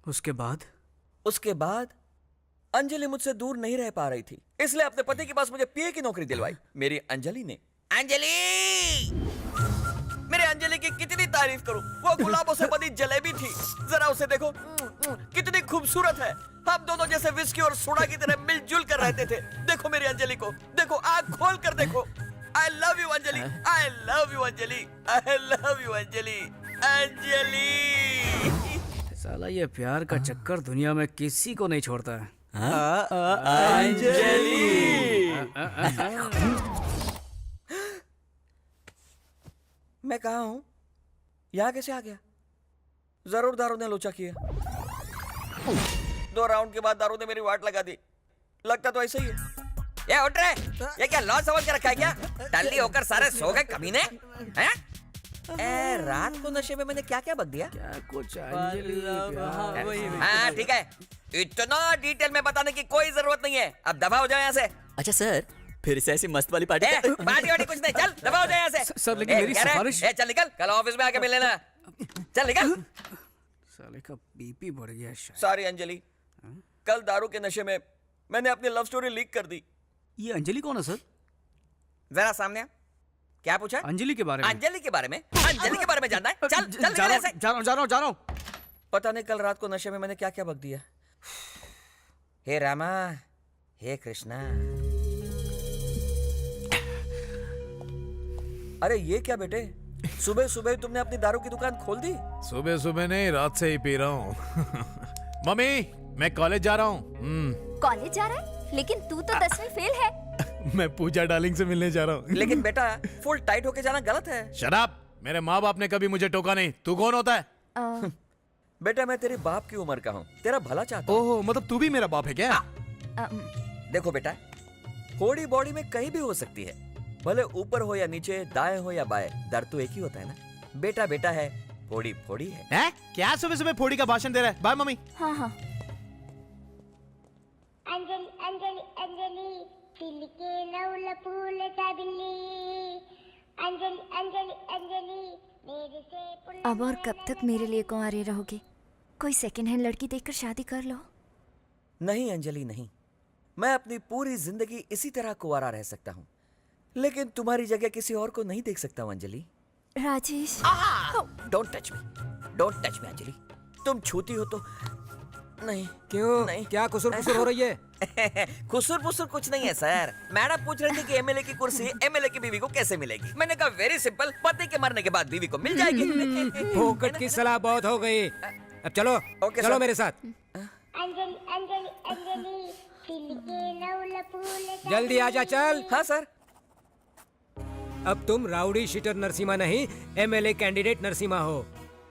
उसके बाद अंजलि मुझसे दूर नहीं रह पा रही थी, इसलिए अपने पति के पास मुझे पीए की नौकरी दिलवाई। मेरी अंजलि ने। अंजलि, मेरे अंजलि की कितनी तारीफ करूं। वो गुलाबों से बनी जलेबी थी, जरा उसे देखो, कितनी खूबसूरत है। हम दोनों जैसे विस्की और सोडा की तरह मिलजुल कर रहते थे। देखो मेरी अंजलि को, देखो, आंख खोल कर देखो। I love you Anjali, I love you Anjali, I love you Anjali, Anjali. साला ये प्यार का चक्कर दुनिया में किसी को नहीं छोड़ता है। अंजलि। मैं कहाँ हूँ? यहाँ कैसे आ गया? जरूर दारू ने लोचा किया। 2 राउंड के बाद दारू ने मेरी वाट लगा दी। लगता तो ऐसा ही है। ये उठ रहे, ये क्या लॉस समझ के रखा है क्या? टल्ली होकर सारे सो गए कमीने हैं? रात को नशे में मैंने क्या क्या बक दिया? क्या कुछ हाँ ठीक है, इतना डिटेल में बताने की कोई जरूरत नहीं है। अब दबा हो जाओ यहाँ से। अच्छा सर, फिर से ऐसी मस्त वाली पार्टी पार्टी वार्टी कुछ नहीं, चल दबा हो जाओ यहाँ से। सर, लेकिन मेरी कह रहे? सिफारिश- चल निकल, कल ऑफिस में आके मिल लेना। चल निकल। साले का बीपी बढ़ गया शायद। सॉरी अंजलि, कल दारू के नशे में मैंने अपनी लव स्टोरी लीक कर दी। ये अंजलि कौन है सर? जरा सामने आ। क्या पूछा? अंजलि के बारे में। अंजलि के बारे में? अंजलि के बारे में जानना है? चल चल निकल यहाँ से। जा रहा हूँ। पता नहीं कल रात को नशे में मैंने क्या क्या बक दिया। हे रामा, हे कृष्णा। अरे ये क्या बेटे, सुबह सुबह तुमने अपनी दारू की दुकान खोल दी? सुबह सुबह नहीं, रात से ही पी रहा हूँ। मम्मी, मैं कॉलेज जा रहा हूँ। कॉलेज जा रहा है? लेकिन तू तो 10वीं फेल है। मैं पूजा डार्लिंग से मिलने जा रहा हूँ। लेकिन बेटा, फुल टाइट होके जाना गलत है। Shut up! मेरे माँ बाप ने कभी मुझे टोका नहीं। तू कौन होता है? बेटा मैं तेरे बाप की उम्र का हूँ, तेरा भला चाहता हूँ। ओहो, मतलब तू भी मेरा बाप है क्या? देखो बेटा, फोड़ी बॉडी में कहीं भी हो सकती है, भले ऊपर हो या नीचे, दाएं हो या बाएं, दर्द तो एक ही होता है ना। बेटा बेटा है, फोड़ी फोड़ी है। क्या सुबह सुबह फोड़ी का भाषण दे रहा है? Bye mummy. हाँ हाँ। अंजलि अंजलि अंजलि दिल के नौल फूल सा बिल्ली, अंजलि अंजलि अंजलि मेरे से अब और कब तक मेरे लिए कुंवारे रहोगे? कोई सेकंड हैंड लड़की देखकर शादी कर लो। नहीं अंजलि नहीं, मैं अपनी पूरी जिंदगी इसी तरह कुंवारा रह सकता हूँ, लेकिन तुम्हारी जगह किसी और को नहीं देख सकता हूँ Anjali. Rajesh, don't touch me, don't touch me Anjali. तुम छूती हो तो नहीं। क्यों? नहीं। क्या कुसुर पुसुर हो रही है? खुसुर पुसुर कुछ नहीं है सर। मैडम पूछ रही थी कि एमएलए की कुर्सी एमएलए की बीवी को कैसे मिलेगी। मैंने कहा वेरी सिंपल, पति के मरने के बाद बीवी को मिल जाएगी। फोकट की सलाह बहुत हो गई। अब चलो, चलो मेरे साथ। अंजलि अंजलि अंजलि दिल के नौल फूल सा जल्दी आजा, चल। हाँ सर। अब तुम राउडी शीटर नरसिम्हा नहीं, एमएलए कैंडिडेट नरसिम्हा हो।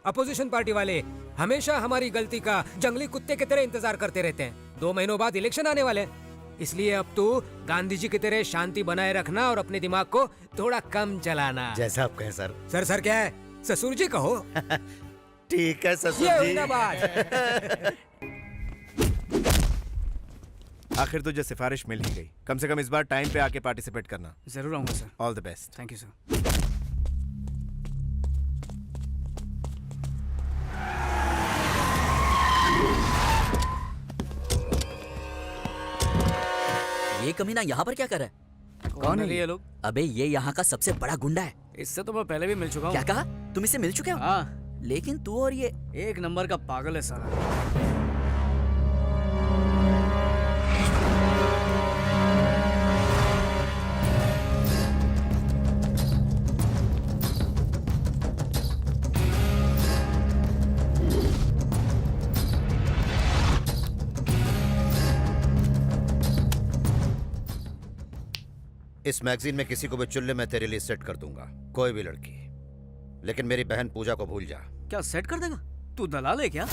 अपोजिशन पार्टी वाले हमेशा हमारी गलती का जंगली कुत्ते की तरह इंतजार करते रहते हैं। 2 महीनों बाद इलेक्शन आने वाले हैं, इसलिए अब तू गांधी जी की तरह शांति बनाए रखना और अपने दिमाग को थोड़ा कम चलाना। जैसा आप कहें सर। सर क्या है? ससुर जी कहो। ठीक है ससुर ये जी। हुई ना बात। आखिर तुझे सिफारिश मिल ही गई। कम से कम इस बार टाइम पे आके पार्टिसिपेट करना। जरूर आऊंगा sir. All the best. Thank you sir. ये कमीना यहाँ पर क्या कर रहा है? कौन है ये लोग? अबे ये यहाँ का सबसे बड़ा गुंडा है। इससे तो मैं पहले भी मिल चुका हूँ। क्या कहा? तुम इससे मिल चुके हो? हाँ। लेकिन तू और ये एक नंबर का पागल है साला। इस मैगजीन में किसी को भी चुल्ले में तेरे लिए सेट कर दूंगा, कोई भी लड़की। लेकिन मेरी बहन पूजा को भूल जा। क्या सेट कर देगा? तू दलाल है क्या?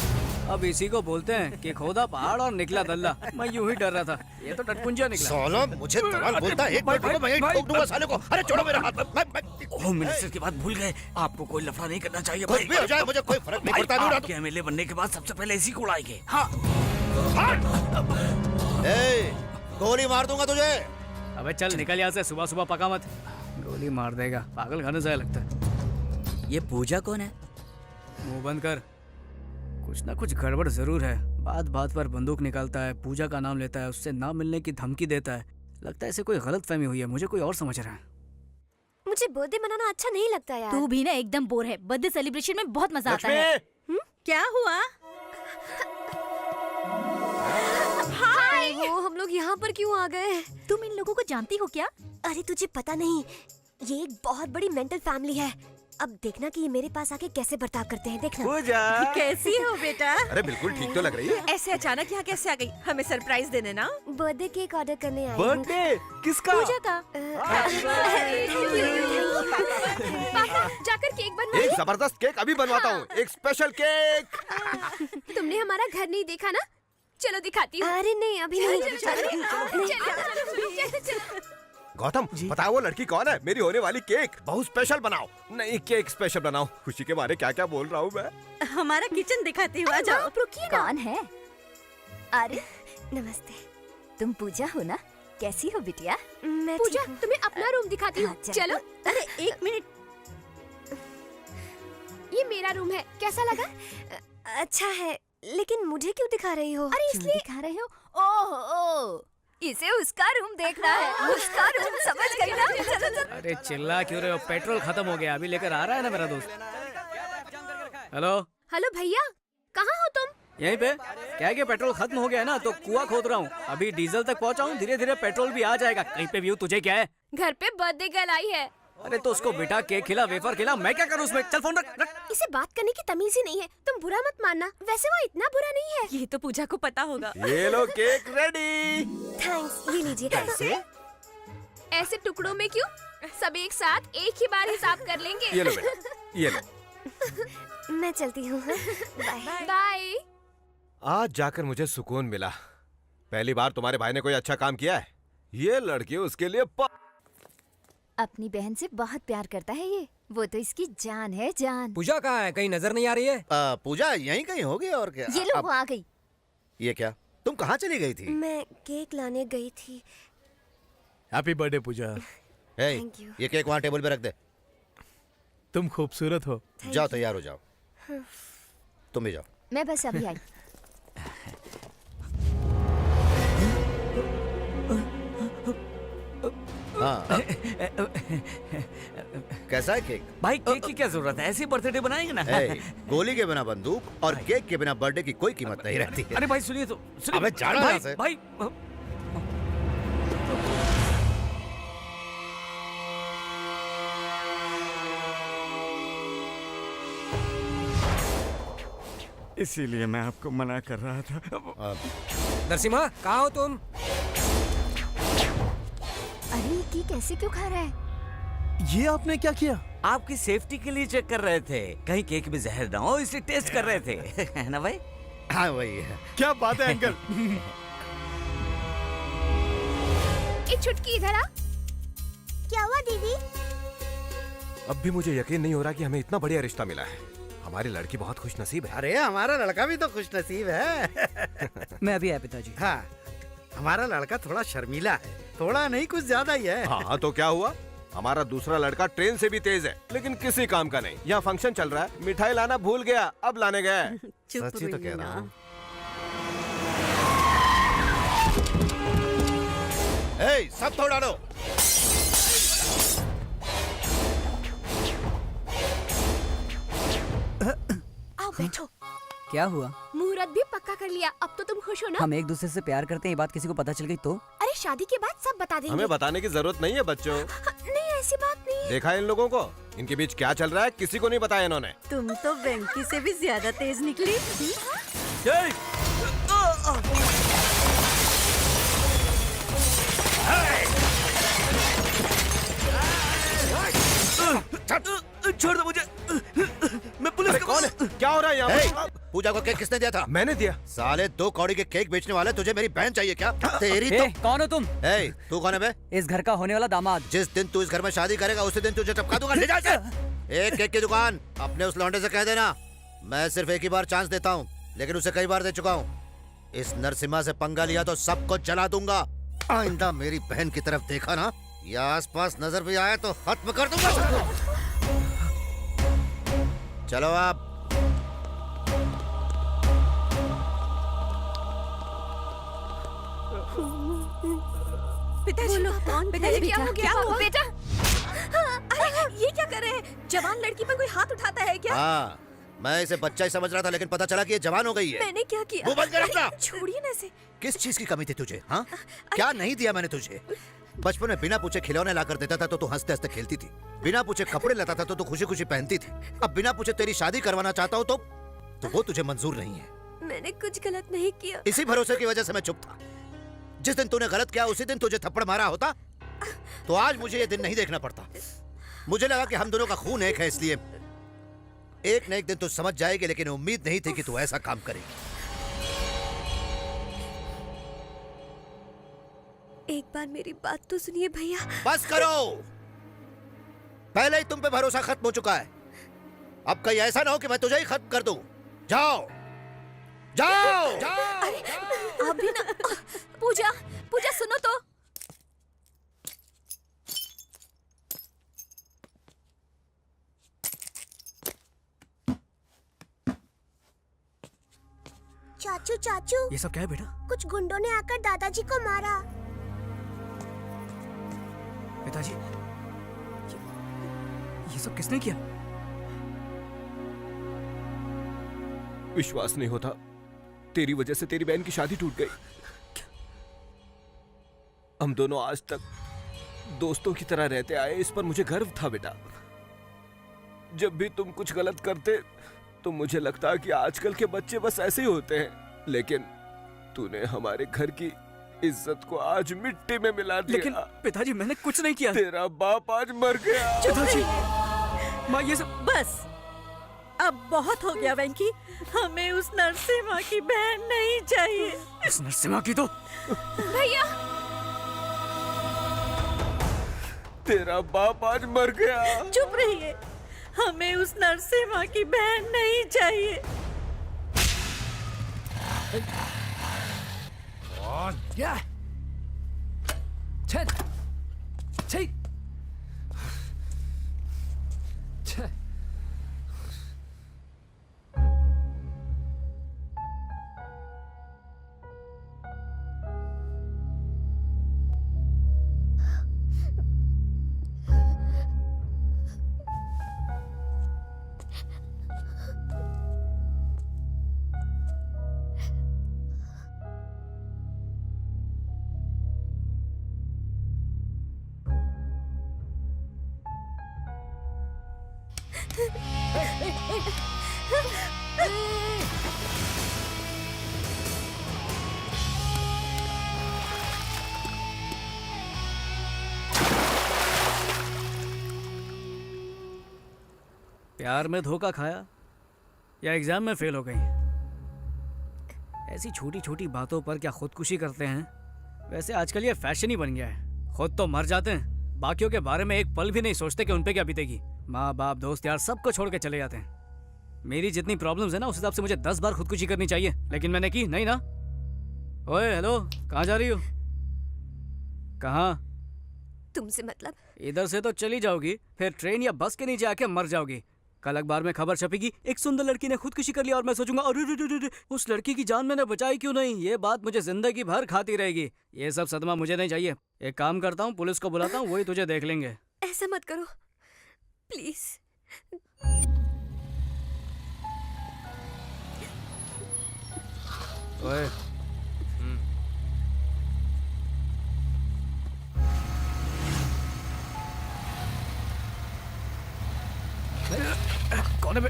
अब इसी को बोलते हैं कि खोदा पहाड़ और निकला दल्ला। मैं यूं ही डर रहा था, ये तो टटपुंजिया निकला। साला मुझे दलाल बोलता है। एक मिनट रुको, मैं यहीं ठोक दूंगा साले को। अरे छोड़ो मेरा हाथ। होम मिनिस्टर की बात भूल गए। आपको कोई लफड़ा नहीं करना चाहिए। कुछ भी हो जाए मुझे कोई फर्क नहीं पड़ता। आपके एमएलए बनने के बाद सबसे पहले इसी को उड़ाएंगे। हाँ। गोली मार दूंगा तुझे। अबे चल निकल यहाँ से, सुबह सुबह पका मत। गोली मार देगा, पागल खाने से लगता है। ये पूजा कौन है? मुंह बंद कर, कुछ ना कुछ गड़बड़ जरूर है। बात बात पर बंदूक निकालता है, पूजा का नाम लेता है, उससे ना मिलने की धमकी देता है। लगता है इसे कोई गलत फहमी हुई है, मुझे कोई और समझ रहा है। मुझे बर्थडे मनाना अच्छा नहीं लगता यार। तू भी ना एकदम बोर है। बर्थडे सेलिब्रेशन में बहुत मजा आता है। क्या हुआ? हाय, वो हम लोग यहाँ पर क्यों आ गए? तुम इन लोगों को जानती हो क्या? अरे तुझे पता नहीं, ये एक बहुत बड़ी मेंटल फैमिली है। अब देखना कि ये मेरे पास आके कैसे बर्ताव करते हैं। देखना। पूजा कैसी हो बेटा? अरे बिल्कुल ठीक तो लग रही है। ऐसे अचानक यहाँ कैसे आ गई? हमें सरप्राइज देने ना। बर्थडे केक ऑर्डर करने आई हूँ। बर्थडे किसका? पूजा का। जाकर केक बनवा। एक जबरदस्त केक अभी बनवाता हूँ। एक स्पेशल केक। तुमने हमारा घर नहीं देखा ना? चलो दिखाती हूँ। अरे नहीं, अभी नहीं। गौतम बताओ वो लड़की कौन है? मेरी होने वाली केक बहुत स्पेशल बनाओ। नहीं केक स्पेशल बनाओ। खुशी के बारे क्या क्या बोल रहा हूँ मैं। हमारा किचन दिखाती हूँ, आ जाओ। रुकिए ना। कौन है? अरे नमस्ते। तुम पूजा हो ना? कैसी हो बिटिया? मैं पूजा, तुम्हें अपना रूम दिखाती हूँ। चलो। अरे एक मिनट, ये मेरा रूम है, कैसा लगा? अच्छा है, लेकिन मुझे क्यों दिखा रही हो? अरे इसलिए दिखा रहे हो? ओह, इसे उसका रूम देखना है। उसका रूम, समझ गई ना? चलो चलो। अरे चिल्ला क्यों रहे हो? पेट्रोल खत्म हो गया, अभी लेकर आ रहा है ना मेरा दोस्त। हेलो हेलो भैया, कहाँ हो तुम? यहीं पे। क्या है कि पेट्रोल खत्म हो गया है ना, तो कुआं खोद रहा हूँ। अभी डीजल तक पहुँचा हूँ, धीरे धीरे पेट्रोल भी आ जाएगा। कहीं पे भी हूँ। तुझे क्या है? घर पे बर्थडे गर्ल आई है। अरे तो उसको बेटा केक खिला, वेफर खिला, मैं क्या करूँ उसमें? चल फोन रख। इसे बात करने की तमीज ही नहीं है। तुम बुरा मत मानना, वैसे वो इतना बुरा नहीं है। ये तो पूजा को पता होगा। ये लो केक रेडी। थैंक्स, ये लीजिए। कैसे? ऐसे टुकड़ों में क्यों? सब एक साथ एक ही बार हिसाब कर लेंगे। ये लो बेटा, ये लो। मैं चलती हूँ। Bye bye. आज जाकर मुझे सुकून मिला। पहली बार तुम्हारे भाई ने कोई अच्छा काम किया है। ये लड़की उसके लिए अपनी बहन से बहुत प्यार करता है ये। वो तो इसकी जान है, जान। पूजा कहाँ है? कहीं नजर नहीं आ रही है? पूजा यहीं कहीं होगी और क्या। ये लो, वो आ गई। ये क्या, तुम कहाँ चली गई थी? मैं केक लाने गई थी। Happy birthday Pooja. Thank you. ये केक वहाँ टेबल पे रख दे। तुम खूबसूरत हो। जाओ तैयार हो जाओ। तुम भी जाओ। मैं बस अभी आई। हाँ। कैसा है केक? भाई केक की क्या जरूरत है? ऐसे बर्थडे बनाएंगे ना। गोली के बिना बंदूक और केक के बिना बर्थडे की कोई कीमत नहीं रहती है। अरे भाई सुनिए तो, सुनिए। अबे जाना भाई, यहाँ से। भाई इसीलिए मैं आपको मना कर रहा था। नरसिम्हा, कहाँ हो तुम? अरे ये केक ऐसे क्यों खा रहा है? ये आपने क्या किया? आपकी सेफ्टी के लिए चेक कर रहे थे, कहीं केक में जहर ना हो, इसलिए टेस्ट कर रहे थे। है ना भाई? हाँ वही है। क्या बात है अंकल। एक छुटकी इधर आ। क्या हुआ दीदी? अब भी मुझे यकीन नहीं हो रहा कि हमें इतना बढ़िया रिश्ता मिला है। हमारी लड़की बहुत खुश नसीब है। अरे हमारा लड़का भी तो खुश नसीब है। मैं अभी आया पिताजी। हाँ, हमारा लड़का थोड़ा शर्मीला है, थोड़ा नहीं कुछ ज्यादा ही है। हाँ तो क्या हुआ? हमारा दूसरा लड़का ट्रेन से भी तेज है, लेकिन किसी काम का नहीं। यहाँ फंक्शन चल रहा है, मिठाई लाना भूल गया, अब लाने गया। सच्ची तो कह रहा हूँ। सब तोड़ डालो। आओ बैठो। क्या हुआ? मुहूर्त भी पक्का कर लिया, अब तो तुम खुश हो ना? हम एक दूसरे से प्यार करते हैं, ये बात किसी को पता चल गई तो? अरे शादी के बाद सब बता देंगे। हमें बताने की जरूरत नहीं है बच्चों। नहीं ऐसी बात नहीं है। देखा इन लोगों को, इनके बीच क्या चल रहा है किसी को नहीं बताया इन्होंने। तुम तो वेंकी से भी ज्यादा तेज निकली। छोड़ दो मुझे, मैं पुलिस अरे कौन है? क्या हो रहा है यहाँ? पूजा को केक किसने दिया था? मैंने दिया। साले 2 कौड़ी के केक बेचने वाले, तुझे मेरी बहन चाहिए क्या? तेरी तो। कौन हो तुम? तू कौन है बे? इस घर का होने वाला दामाद। जिस दिन तू इस घर में शादी करेगा उसी दिन तुझे टपका दूंगा। ले जा इसे। एक केक की दुकान अपने उस लौंडे से कह देना, मैं सिर्फ एक ही बार चांस देता हूँ, लेकिन उसे कई बार दे चुका हूँ। इस नरसिम्हा से पंगा लिया तो सबको जला दूंगा। आइंदा मेरी बहन की तरफ देखा ना या आसपास नजर भी आया तो खत्म कर दूंगा। चलो आप। पिताजी, पिताजी क्या हो गया? बेटा, अरे ये क्या कर रहे हैं? जवान लड़की पर कोई हाथ उठाता है क्या? हाँ, मैं इसे बच्चा ही समझ रहा था, लेकिन पता चला कि ये जवान हो गई है। मैंने क्या किया? मुंह बंद कर अपना। छोड़िए ना इसे। किस चीज की कमी थी तुझे? हाँ, क्या नहीं दिया मैंने तुझे? बचपन में बिना पूछे खिलौने ला कर देता था तो तू हंसते हंसते खेलती थी, बिना पूछे कपड़े लाता था तो तू खुशी खुशी पहनती थी। अब बिना पूछे तेरी शादी करवाना चाहता हूँ तो वो तुझे मंजूर नहीं है। मैंने कुछ गलत नहीं किया। इसी भरोसे की वजह से मैं चुप था। जिस दिन तूने गलत किया उसी दिन तुझे थप्पड़ मारा होता तो आज मुझे ये दिन नहीं देखना पड़ता। मुझे लगा कि हम दोनों का खून एक है, इसलिए एक न एक दिन तू समझ जाएगी, लेकिन उम्मीद नहीं थी कि तू ऐसा काम करेगी। एक बार मेरी बात तो सुनिए भैया। बस करो, पहले ही तुम पे भरोसा खत्म हो चुका है। अब कहीं ऐसा ना हो कि मैं तुझे ही खत्म कर दूं। जाओ जाओ, जाओ। आप भी ना। पूजा, पूजा सुनो तो। चाचू चाचू, ये सब क्या है बेटा? कुछ गुंडों ने आकर दादाजी को मारा। पिताजी, ये सब किसने किया? विश्वास नहीं होता, तेरी वजह से तेरी बहन की शादी टूट गई। हम दोनों आज तक दोस्तों की तरह रहते आए, इस पर मुझे गर्व था बेटा। जब भी तुम कुछ गलत करते तो मुझे लगता कि आजकल के बच्चे बस ऐसे ही होते हैं, लेकिन तूने हमारे घर की इज्जत को आज मिट्टी में मिला दिया। लेकिन पिताजी, मैंने कुछ नहीं किया। तेरा बाप आज मर गया। पिताजी, माँ ये सब। बस अब बहुत हो गया वेंकी, हमें उस नरसिम्हा की बहन नहीं चाहिए। उस नरसिम्हा की तो भैया, तेरा बाप आज मर गया। चुप रहिए, हमें उस नरसिम्हा की बहन नहीं चाहिए। प्यार में धोखा खाया या एग्जाम में फेल हो गई? ऐसी छोटी छोटी बातों पर क्या खुदकुशी करते हैं? वैसे आजकल ये फैशन ही बन गया है। खुद तो मर जाते हैं, बाकियों के बारे में एक पल भी नहीं सोचते कि उन पे क्या बीतेगी। माँ बाप, दोस्त यार, सबको छोड़ के चले जाते हैं। मेरी जितनी प्रॉब्लम्स है ना, उस हिसाब से मुझे 10 बार खुदकुशी करनी चाहिए, लेकिन मैंने की नहीं ना। ओए हेलो, कहाँ जा रही हो? कहाँ? तुमसे मतलब? इधर से तो चली जाओगी, फिर ट्रेन या बस के नीचे आके मर जाओगी। कल अखबार में खबर छपेगी, एक सुंदर लड़की ने खुदकुशी कर लिया, और मैं सोचूंगा अरे उस लड़की की जान मैंने बचाई क्यों नहीं। ये बात मुझे जिंदगी भर खाती रहेगी। ये सब सदमा मुझे नहीं चाहिए। एक काम करता हूँ, पुलिस को बुलाता हूँ, वही तुझे देख लेंगे। ऐसा मत करो प्लीज। ओए, कौन है बे?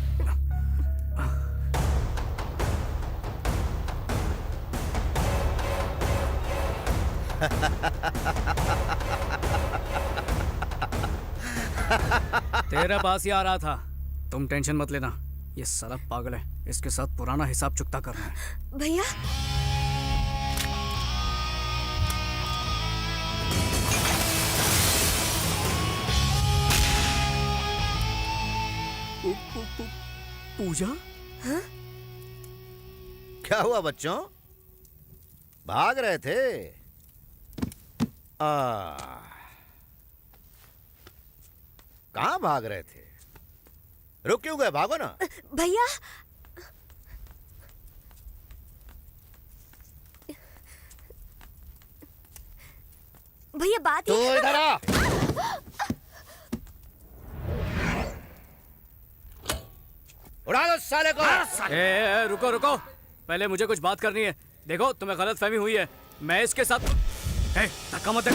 तेरे पास ही आ रहा था। तुम टेंशन मत लेना, ये साला पागल है, इसके साथ पुराना हिसाब चुकता करना है। भैया, पूजा? हाँ? क्या हुआ बच्चों, भाग रहे थे? कहाँ भाग रहे थे? रुक क्यों गए? भागो ना। भैया, भैया बात तू इधर आ। उड़ा दो साले को। रुको रुको, पहले मुझे कुछ बात करनी है। देखो, तुम्हें गलत फहमी हुई है, मैं इसके साथ। धक्का मत दे।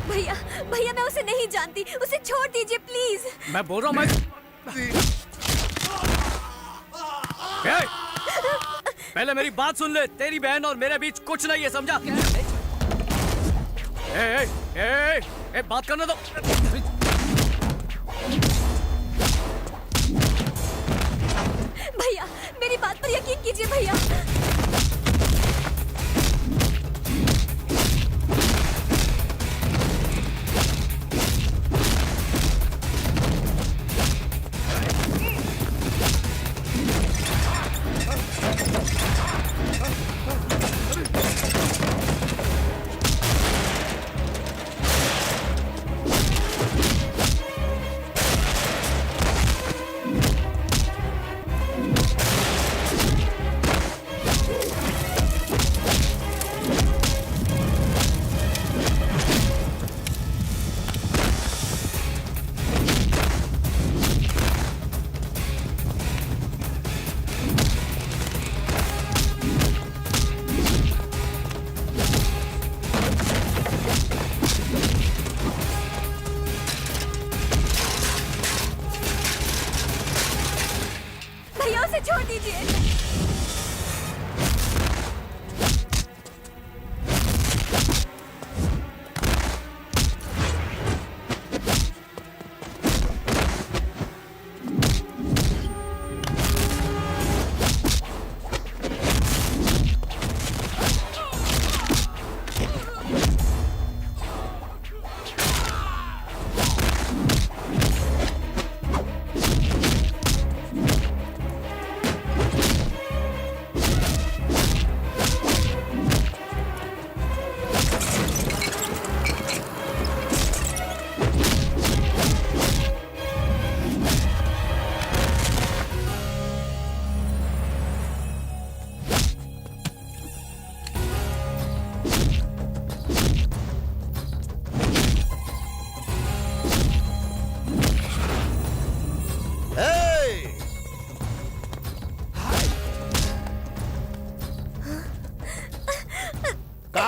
भैया, भैया मैं उसे नहीं जानती, उसे छोड़ दीजिए प्लीज। मैं बोल रहा हूँ, पहले मेरी बात सुन ले। तेरी बहन और मेरे बीच कुछ नहीं है, समझा? बात करने दो। भैया, मेरी बात पर यकीन कीजिए भैया।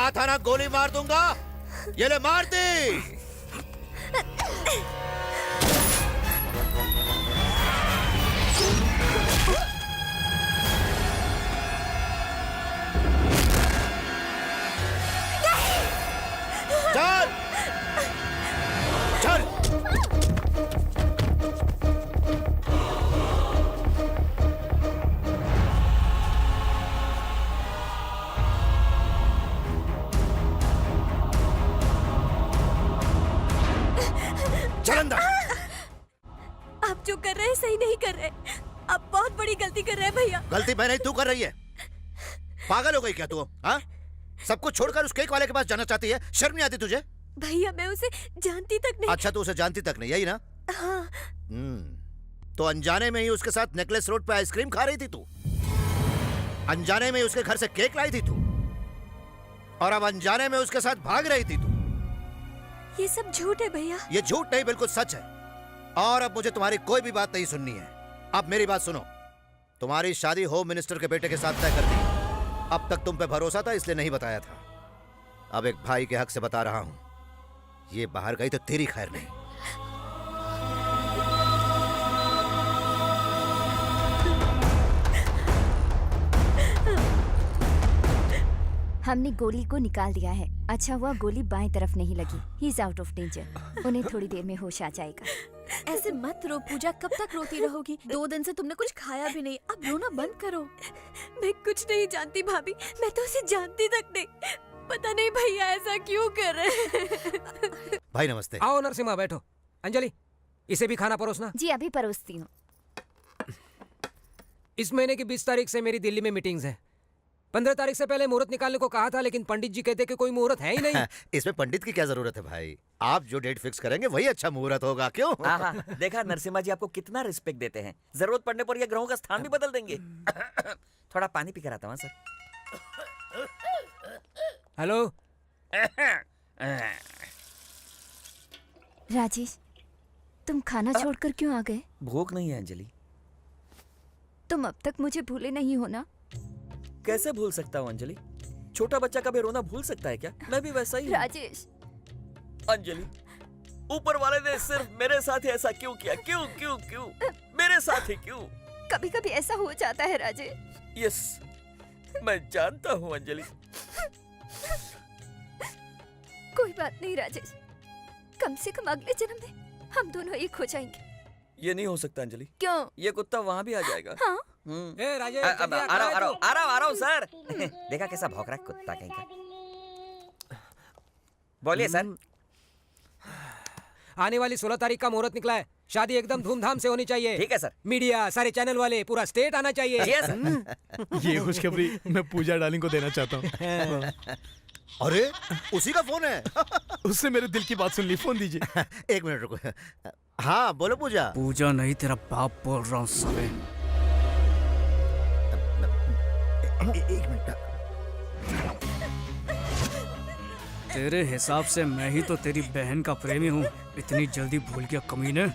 कहा था ना गोली मार दूंगा। ये ले मार दी। चल चल। चल अंदर। आप जो कर रहे हैं सही नहीं कर रहे। आप बहुत बड़ी गलती कर रहे हैं भैया। गलती मैं नहीं, तू कर रही है। पागल हो गई क्या तू? हाँ, सब कुछ छोड़कर उस केक वाले के पास जाना चाहती है? शर्म नहीं आती तुझे? भैया मैं उसे जानती तक नहीं। अच्छा, तू उसे जानती तक नहीं, यही ना? हाँ। तो अनजाने में ही उसके साथ नेकलेस रोड पे आइसक्रीम खा रही थी तू। अनजाने में ही उसके घर से केक लाई थी तू, और अब अनजाने में उसके साथ भाग रही थी तू। ये सब झूठ है भैया। ये झूठ नहीं, बिल्कुल सच है। और अब मुझे तुम्हारी कोई भी बात नहीं सुननी है। अब मेरी बात सुनो। तुम्हारी शादी होम मिनिस्टर के बेटे के साथ तय कर दी। अब तक तुम पे भरोसा था इसलिए नहीं बताया था। अब एक भाई के हक से बता रहा हूं, ये बाहर गई तो तेरी खैर नहीं। हमने गोली को निकाल दिया है। अच्छा हुआ गोली बाएं तरफ नहीं लगी। He is out of danger. उन्हें थोड़ी देर में होश आ जाएगा। ऐसे मत रो पूजा, कब तक रोती रहोगी? 2 दिन से तुमने कुछ खाया भी नहीं। अब रोना बंद करो। मैं कुछ नहीं जानती भाभी, मैं तो उसे जानती तक नहीं। पता नहीं भैया ऐसा क्यों कर रहे हैं। भाई नमस्ते। आओ नरसिम्हा बैठो। अंजलि इसे भी खाना परोसना। जी अभी परोसती हूँ। इस महीने की 20 तारीख से मेरी दिल्ली में मीटिंग्स है। 15 तारीख से पहले मुहूर्त निकालने को कहा था, लेकिन पंडित जी कहते कि कोई मुहूर्त है ही नहीं। इसमें पंडित की क्या जरूरत है भाई? आप जो डेट फिक्स करेंगे वही अच्छा मुहूर्त होगा, क्यों? देखा नरसिम्हा जी आपको कितना रिस्पेक्ट देते हैं। जरूरत पड़ने पर ये ग्रहों का स्थान भी बदल देंगे। थोड़ा पानी पी कर आता हूँ सर। हेलो राजेश, तुम खाना छोड़कर क्यों आ गए? भूख नहीं है अंजलि। तुम अब तक मुझे भूले नहीं हो ना? कैसे भूल सकता हूँ अंजलि? छोटा बच्चा कभी रोना भूल सकता है क्या? मैं भी वैसा ही हूँ। राजेश। अंजलि, ऊपर वाले ने सिर्फ मेरे साथ ही ऐसा क्यों किया? क्यों क्यों क्यों मेरे साथ ही क्यों? कभी कभी ऐसा हो जाता है राजेश। यस, मैं जानता हूँ अंजलि। कोई बात नहीं राजेश, कम से कम अगले जन्म में हम दोनों एक हो जाएंगे। ये नहीं हो सकता अंजलि। क्यों? ये कुत्ता वहाँ भी आ जाएगा। हाँ? ए राजेश, आ रहा हूँ सर। देखा कैसा भौंक रहा है कुत्ता कहीं का। बोलिए सर। आने वाली 16 तारीख का मुहूर्त निकला है। शादी एकदम धूमधाम से होनी चाहिए। ठीक है सर। मीडिया, सारे चैनल वाले, पूरा स्टेट आना चाहिए। ये खुशखबरी मैं पूजा डार्लिंग को देना चाहता हूँ। अरे उसी का फोन है। उससे मेरे दिल की बात सुन ली। फोन दीजिए। 1 मिनट रुको। हाँ बोलो पूजा। पूजा नहीं, तेरा बाप बोल रहा हूँ साले। 1 मिनट। तेरे हिसाब से मैं ही तो तेरी बहन का प्रेमी हूँ। इतनी जल्दी भूल गया कमीने।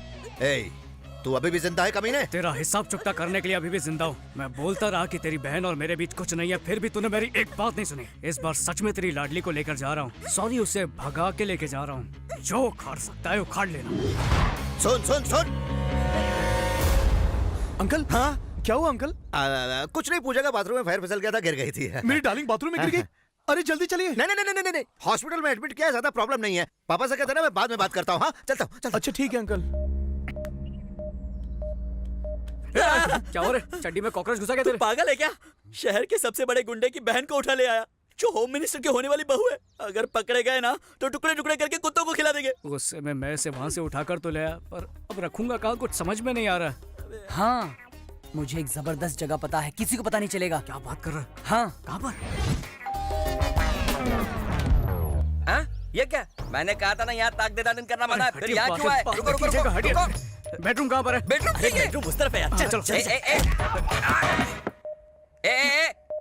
तू अभी भी जिंदा है कमीने? तेरा हिसाब चुकता करने के लिए अभी भी जिंदा हूँ। मैं बोलता रहा कि तेरी बहन और मेरे बीच कुछ नहीं है, फिर भी तूने मेरी एक बात नहीं सुनी। इस बार सच में तेरी लाडली को लेकर जा रहा हूँ। सॉरी, उसे भगा के लेके जा रहा हूँ। जो उखाड़ सकता है उखाड़ लेना। सुन सुन सुन। अंकल। हाँ क्या हुआ अंकल? कुछ नहीं, पूजा का बाथरूम में फायर फिसल गया था, गिर गई थी। मेरी डार्लिंग बाथरूम में गिर गई? अरे जल्दी चलिए। नहीं, हॉस्पिटल में एडमिट किया है, ज्यादा प्रॉब्लम नहीं है। पापा से कहते ना मैं बाद में बात करता हूँ। हाँ चलता हूँ। अच्छा ठीक है अंकल। क्या हो रहा है? चड्डी में कॉकरोच घुसा गया तेरे? पागल है क्या? शहर के सबसे बड़े गुंडे की बहन को उठा ले आया, जो होम मिनिस्टर की होने वाली बहू है। अगर पकड़े गए ना तो टुकड़े टुकड़े करके कुत्तों को खिला देंगे। गुस्से में मैं से वहाँ से उठाकर तो ले आया, पर अब रखूंगा कहाँ, कुछ समझ में नहीं आ रहा। हाँ, मुझे एक जबरदस्त जगह पता है, किसी को पता नहीं चलेगा। क्या बात कर रहा है? हाँ। कहाँ पर? हाँ? ये क्या? मैंने कहा था ना यहाँ ताक दे दान करना मना है। फिर यहाँ क्यों आए? रुको रुको रुको। बेडरूम कहाँ पर है? बेडरूम उस तरफ है यार। चलो चलो।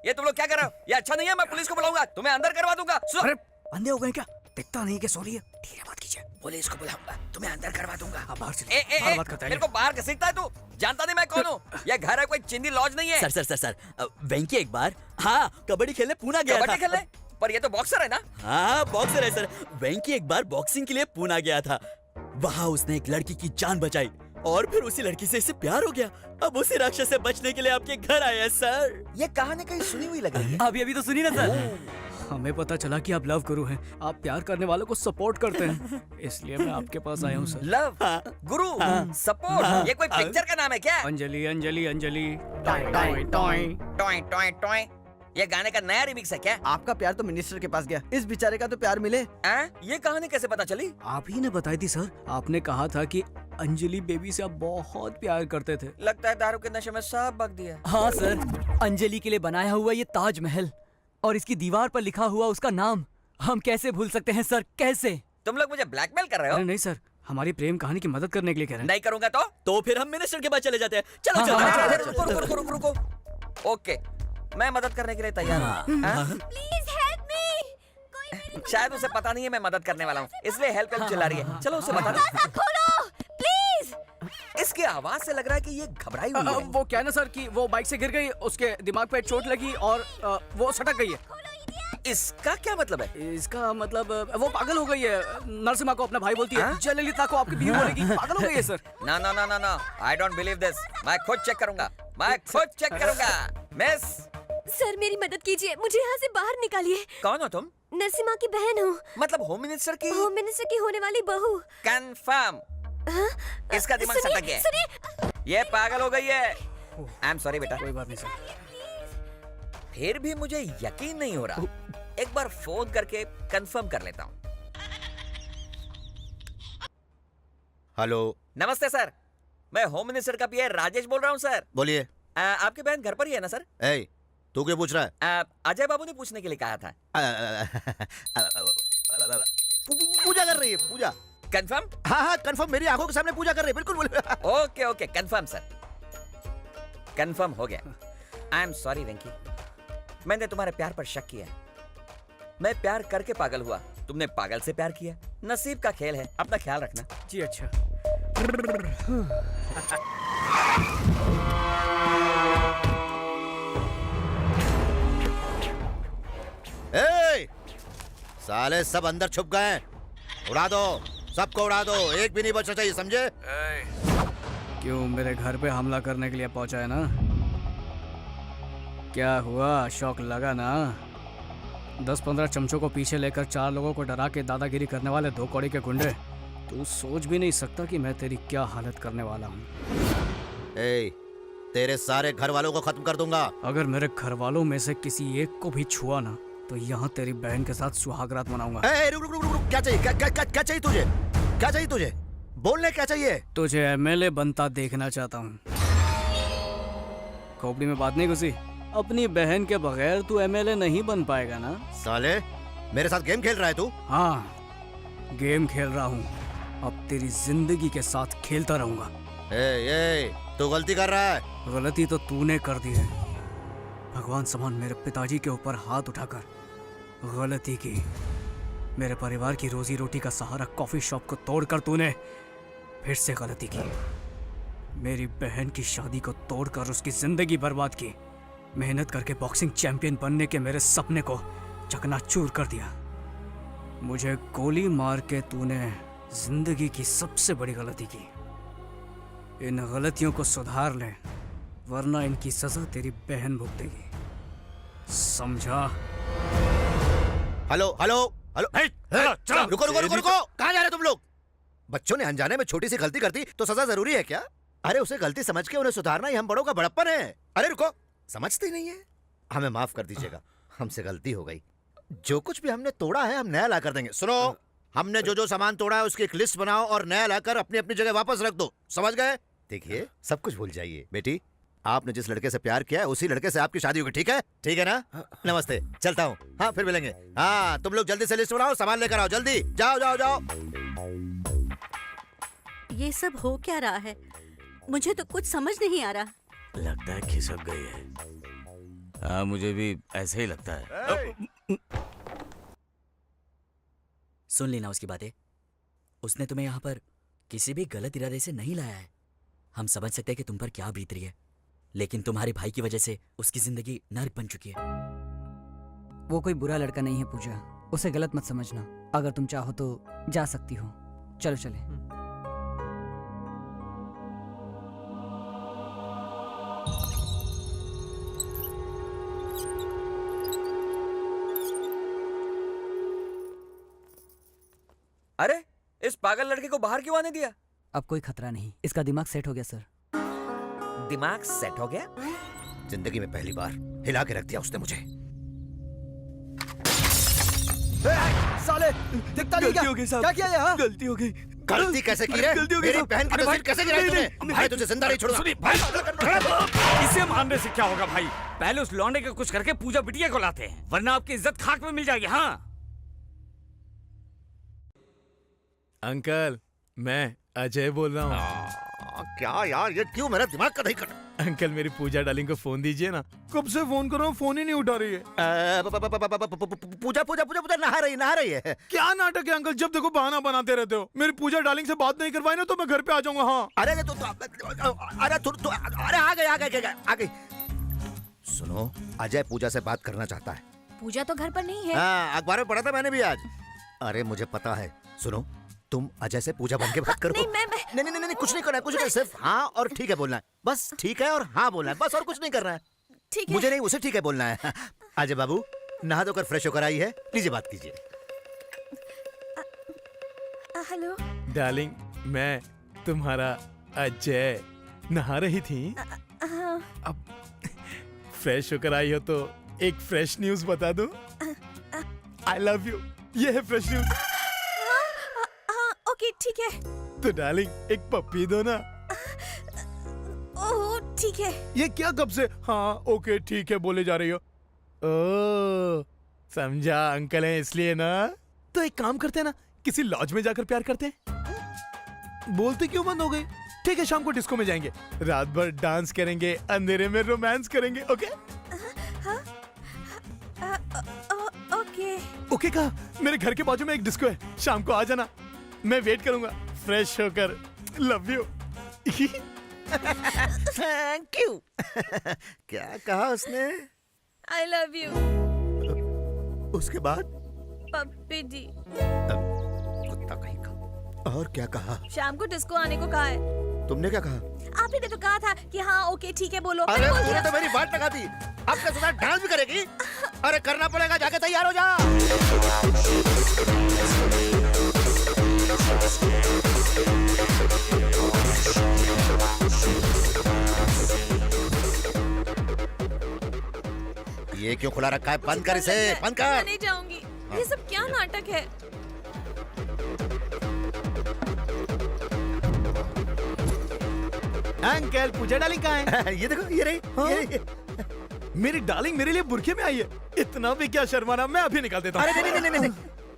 ये तुम लोग क्या कर रहे हो? ये अच्छा नहीं है, मैं पुलिस को बुलाऊंगा, तुम्हें अंदर करवा दूंगा। अरे अंधे हो गए क्या? दिखता नहीं कि सो रही है। धीरे बात कीजिए। पुलिस को बुलाऊंगा, तुम्हें अंदर करवा दूंगा। बाहर से बात करता है। मेरे को बाहर घसीटता है तू? जानता नहीं मैं कौन हूँ? ये घर है, कोई चिंदी लॉज नहीं है। सर वेंकी एक बार हाँ कबड्डी खेलने पूना गया था। कबड्डी खेलने? पर ये तो बॉक्सर है ना? हाँ बॉक्सर है सर। वेंकी एक बार बॉक्सिंग के लिए पूना गया था। वहाँ उसने एक लड़की की जान बचाई और फिर उसी लड़की से इसे प्यार हो गया। अब उसी राक्षस से बचने के लिए आपके घर आए हैं सर। ये कहानी कहीं सुनी हुई लग रही है। अभी तो सुनी ना सर। हमें पता चला कि आप लव गुरु हैं। आप प्यार करने वालों को सपोर्ट करते हैं, इसलिए मैं आपके पास आया हूँ सर। लव गुरु सपोर्ट, ये कोई पिक्चर का नाम है क्या? Anjali Anjali Anjali toy toy toy toy toy toy. ये गाने का नया रिमिक्स है क्या? आपका प्यार तो मिनिस्टर के पास गया, इस बेचारे का तो प्यार मिले। ये कहानी कैसे पता चली? आप ही ने बताई थी सर। आपने कहा था कि अंजलि बेबी से आप बहुत प्यार करते थे। लगता है दारू के नशे में सब बक दिया। हाँ सर, अंजलि के लिए बनाया हुआ ये ताजमहल और इसकी दीवार पर लिखा हुआ उसका नाम हम कैसे भूल सकते हैं सर, कैसे? तुम लोग मुझे ब्लैकमेल कर रहे हो? अरे नहीं सर, हमारी प्रेम कहानी की मदद करने के लिए कह रहे हैं। नहीं करूंगा तो फिर हम मिनिस्टर के पास चले जाते हैं। चलो रुको। ओके, मैं मदद करने के लिए तैयार हूँ। Please help me. शायद उसे पता नहीं है मैं मदद करने वाला हूँ, इसलिए हेल्प चिल्ला रही है। चलो उसे बता दो। खोलो प्लीज। इसकी आवाज से लग रहा है कि ये घबराई हुई है। वो क्या ना सर कि वो बाइक से गिर गई, उसके दिमाग पे चोट लगी और वो सटक गई है। इसका क्या मतलब है? इसका मतलब वो पागल हो गई है। नरसिम्हा को अपना भाई बोलती है, जयललिता को आपकी बीवी बोलेगी। पागल हो गई है सर। ना, आई डोंट बिलीव दिस। मैं खुद चेक करूंगा। मिस सर मेरी मदद कीजिए, मुझे यहाँ से बाहर निकालिए। कौन हो तुम? नरसिम्हा की बहन हूँ। मतलब होम मिनिस्टर की? होम मिनिस्टर की होने वाली बहू। कंफर्म। इसका दिमाग सटक गया है। ये पागल हो गई है। आई एम सॉरी बेटा। कोई बात नहीं सर। फिर भी मुझे यकीन नहीं हो रहा। एक बार फोन करके कंफर्म कर लेता हूँ। हेलो। नमस्ते सर, मैं होम मिनिस्टर का पीए राजेश बोल रहा हूँ सर। बोलिए। आपकी बहन घर पर ही है ना सर? तू क्यों पूछ रहा है? अजय बाबू ने पूछने के लिए कहा था। पूजा कर रही है, पूजा। कंफर्म? हाँ कंफर्म, मेरी आंखों के सामने पूजा कर रही है। बिल्कुल बोले। ओके कंफर्म सर, कंफर्म हो गया। आई एम सॉरी वेंकी, मैंने तुम्हारे प्यार पर शक किया। मैं प्यार करके पागल हुआ, तुमने पागल से प्यार किया। नसीब का खेल है, अपना ख्याल रखना। जी अच्छा। साले सब अंदर छुप गए हैं। उड़ा दो, सबको उड़ा दो, एक भी नहीं बचना चाहिए, समझे? क्यों मेरे घर पे हमला करने के लिए पहुंचा है ना? क्या हुआ, शौक लगा ना? 10-15 चमचों को पीछे लेकर 4 लोगों को डरा के दादागिरी करने वाले 2 कौड़ी के गुंडे। तू सोच भी नहीं सकता कि मैं तेरी क्या हालत करने वाला हूँ। तेरे सारे घर वालों को खत्म कर दूंगा। अगर मेरे घर वालों में से किसी एक को भी छुआ ना तो यहाँ तेरी बहन के साथ सुहागरात मनाऊंगा। रुक, क्या चाहिए? क्या चाहिए तुझे? क्या चाहिए तुझे? बोलने क्या चाहिए? तुझे एमएलए बनता देखना चाहता हूँ। खोपड़ी में बात नहीं घुसी? अपनी बहन के बगैर तू एमएलए नहीं बन पाएगा ना? साले मेरे साथ गेम खेल रहा है तू? हाँ गेम खेल रहा हूँ, अब तेरी जिंदगी के साथ खेलता रहूंगा। तू गलती कर रहा है। गलती तो तूने कर दी है। भगवान समान मेरे पिताजी के ऊपर हाथ उठाकर गलती की। मेरे परिवार की रोजी रोटी का सहारा कॉफी शॉप को तोड़कर तूने फिर से गलती की। मेरी बहन की शादी को तोड़कर उसकी जिंदगी बर्बाद की। मेहनत करके बॉक्सिंग चैंपियन बनने के मेरे सपने को चकनाचूर कर दिया। मुझे गोली मार के तूने जिंदगी की सबसे बड़ी गलती की। इन गलतियों को सुधार ले, वरना इनकी सजा तेरी बहन भुगतेगी, समझा? हेलो। रुको, कहाँ जा रहे तुम लोग? बच्चों ने अनजाने में छोटी सी गलती करती तो सजा जरूरी है क्या? अरे उसे गलती समझ के उन्हें सुधारना ही हम बड़ों का बड़प्पन है। अरे रुको, समझते नहीं है। हमें माफ कर दीजिएगा, हमसे गलती हो गई। जो कुछ भी हमने तोड़ा है हम नया ला कर देंगे। सुनो, हमने जो सामान तोड़ा है उसकी एक लिस्ट बनाओ और नया लाकर अपनी अपनी जगह वापस रख दो, समझ गए? देखिए, सब कुछ भूल जाइए। बेटी, आपने जिस लड़के से प्यार किया है उसी लड़के से आपकी शादी होगी, ठीक है? ठीक है ना? नमस्ते, चलता हूँ। हाँ फिर मिलेंगे। हाँ तुम लोग जल्दी से लिस्ट बनाओ, सामान लेकर आओ, जल्दी जाओ। ये सब हो क्या रहा है? मुझे तो कुछ समझ नहीं आ रहा। लगता है खिसक गई है। हाँ मुझे भी ऐसे ही लगता है। सुन लेना उसकी बातें। उसने तुम्हें यहाँ पर किसी भी गलत इरादे से नहीं लाया है। हम समझ सकते हैं कि तुम पर क्या बीत रही है, लेकिन तुम्हारे भाई की वजह से उसकी जिंदगी नर्क बन चुकी है। वो कोई बुरा लड़का नहीं है पूजा, उसे गलत मत समझना। अगर तुम चाहो तो जा सकती हो। चलो चले। अरे इस पागल लड़के को बाहर क्यों आने दिया? अब कोई खतरा नहीं, इसका दिमाग सेट हो गया सर। दिमाग सेट हो गया? जिंदगी में पहली बार हिला के रख दिया उसने मुझे। साले दिखता नहीं क्या? क्या किया यहाँ? गलती हो गई। गलती कैसे की रे? मेरी बहन की तस्वीर कैसे गिराई तूने? भाई तुझे जिंदा नहीं छोड़ूंगा। इसे मारने से क्या होगा भाई? पहले उस लौंडे का कुछ करके पूजा बिटिया को लाते हैं, वरना आपकी इज्जत खाक में मिल जाएगी। हाँ अंकल, मैं अजय बोल रहा हूँ। क्या यार, ये क्यों मेरा दिमाग का नहीं कर? अंकल मेरी पूजा डार्लिंग को फोन दीजिए ना। कब से फोन कर रहा हूँ, फोन ही नहीं उठा रही है। पूजा पूजा पूजा पूजा नहा रही है। क्या नाटक है अंकल, जब देखो बहाना बनाते रहते हो। मेरी पूजा डार्लिंग से बात नहीं करवाई ना तो मैं घर पे आ जाऊंगा। हाँ अरे अरे आ गई। सुनो, अजय पूजा से बात करना चाहता है। पूजा तो घर पर नहीं है। हाँ, अखबार में पढ़ा था मैंने भी आज। अरे मुझे पता है। सुनो, तुम अजय से पूजा बन के बात करो। नहीं, कुछ नहीं करना है, कुछ नहीं, सिर्फ हाँ और ठीक है बोलना है। बस ठीक है और हाँ बोलना है, बस, और कुछ नहीं करना है। ठीक है। मुझे नहीं, उसे ठीक है बोलना है। अजय बाबू नहा धोकर फ्रेश होकर आई है, लीजिए बात कीजिए। हेलो डार्लिंग, मैं तुम्हारा अजय। नहा रही थी? अब फ्रेश होकर आई हो तो एक फ्रेश न्यूज बता दो। आई लव यू, ये है फ्रेश न्यूज। ओके ठीक है। तो डार्लिंग एक पप्पी दो ना। ओह ठीक है। ये क्या कब से हाँ ओके ठीक है बोले जा रही हो? ओ समझा, अंकल हैं इसलिए ना। तो एक काम करते हैं ना, किसी लॉज में जाकर प्यार करते हैं। बोलते क्यों बंद हो गई? ठीक है, शाम को डिस्को में जाएंगे, रात भर डांस करेंगे, अंधेरे में रोमांस करेंगे। ओके ओके ओके कहा। मेरे घर के बाजू में एक डिस्को है, शाम को आ जाना, मैं वेट करूंगा फ्रेश होकर। Love you. Thank you. क्या कहा उसने? I love you. उसके बाद पप्पी जी। कुत्ता कहीं का। और क्या कहा? शाम को डिस्को आने को कहा है। तुमने क्या कहा? आप ही ने तो कहा था कि हाँ ओके ठीक है बोलो। अरे तूने तो मेरी बात लगा दी। अब क्या सुना, डांस भी करेगी? अरे करना पड़ेगा, जाके तैयार हो जा। ये क्यों खुला रखा है? बंद कर इसे, बंद कर। मैं नहीं जाऊंगी। ये सब क्या नाटक है? अंकल पूजा डार्लिंग कहाँ है? ये देखो, ये रही। मेरी डार्लिंग मेरे लिए बुरखे में आई है। इतना भी क्या शर्माना, मैं अभी निकाल देता हूँ। अरे नहीं।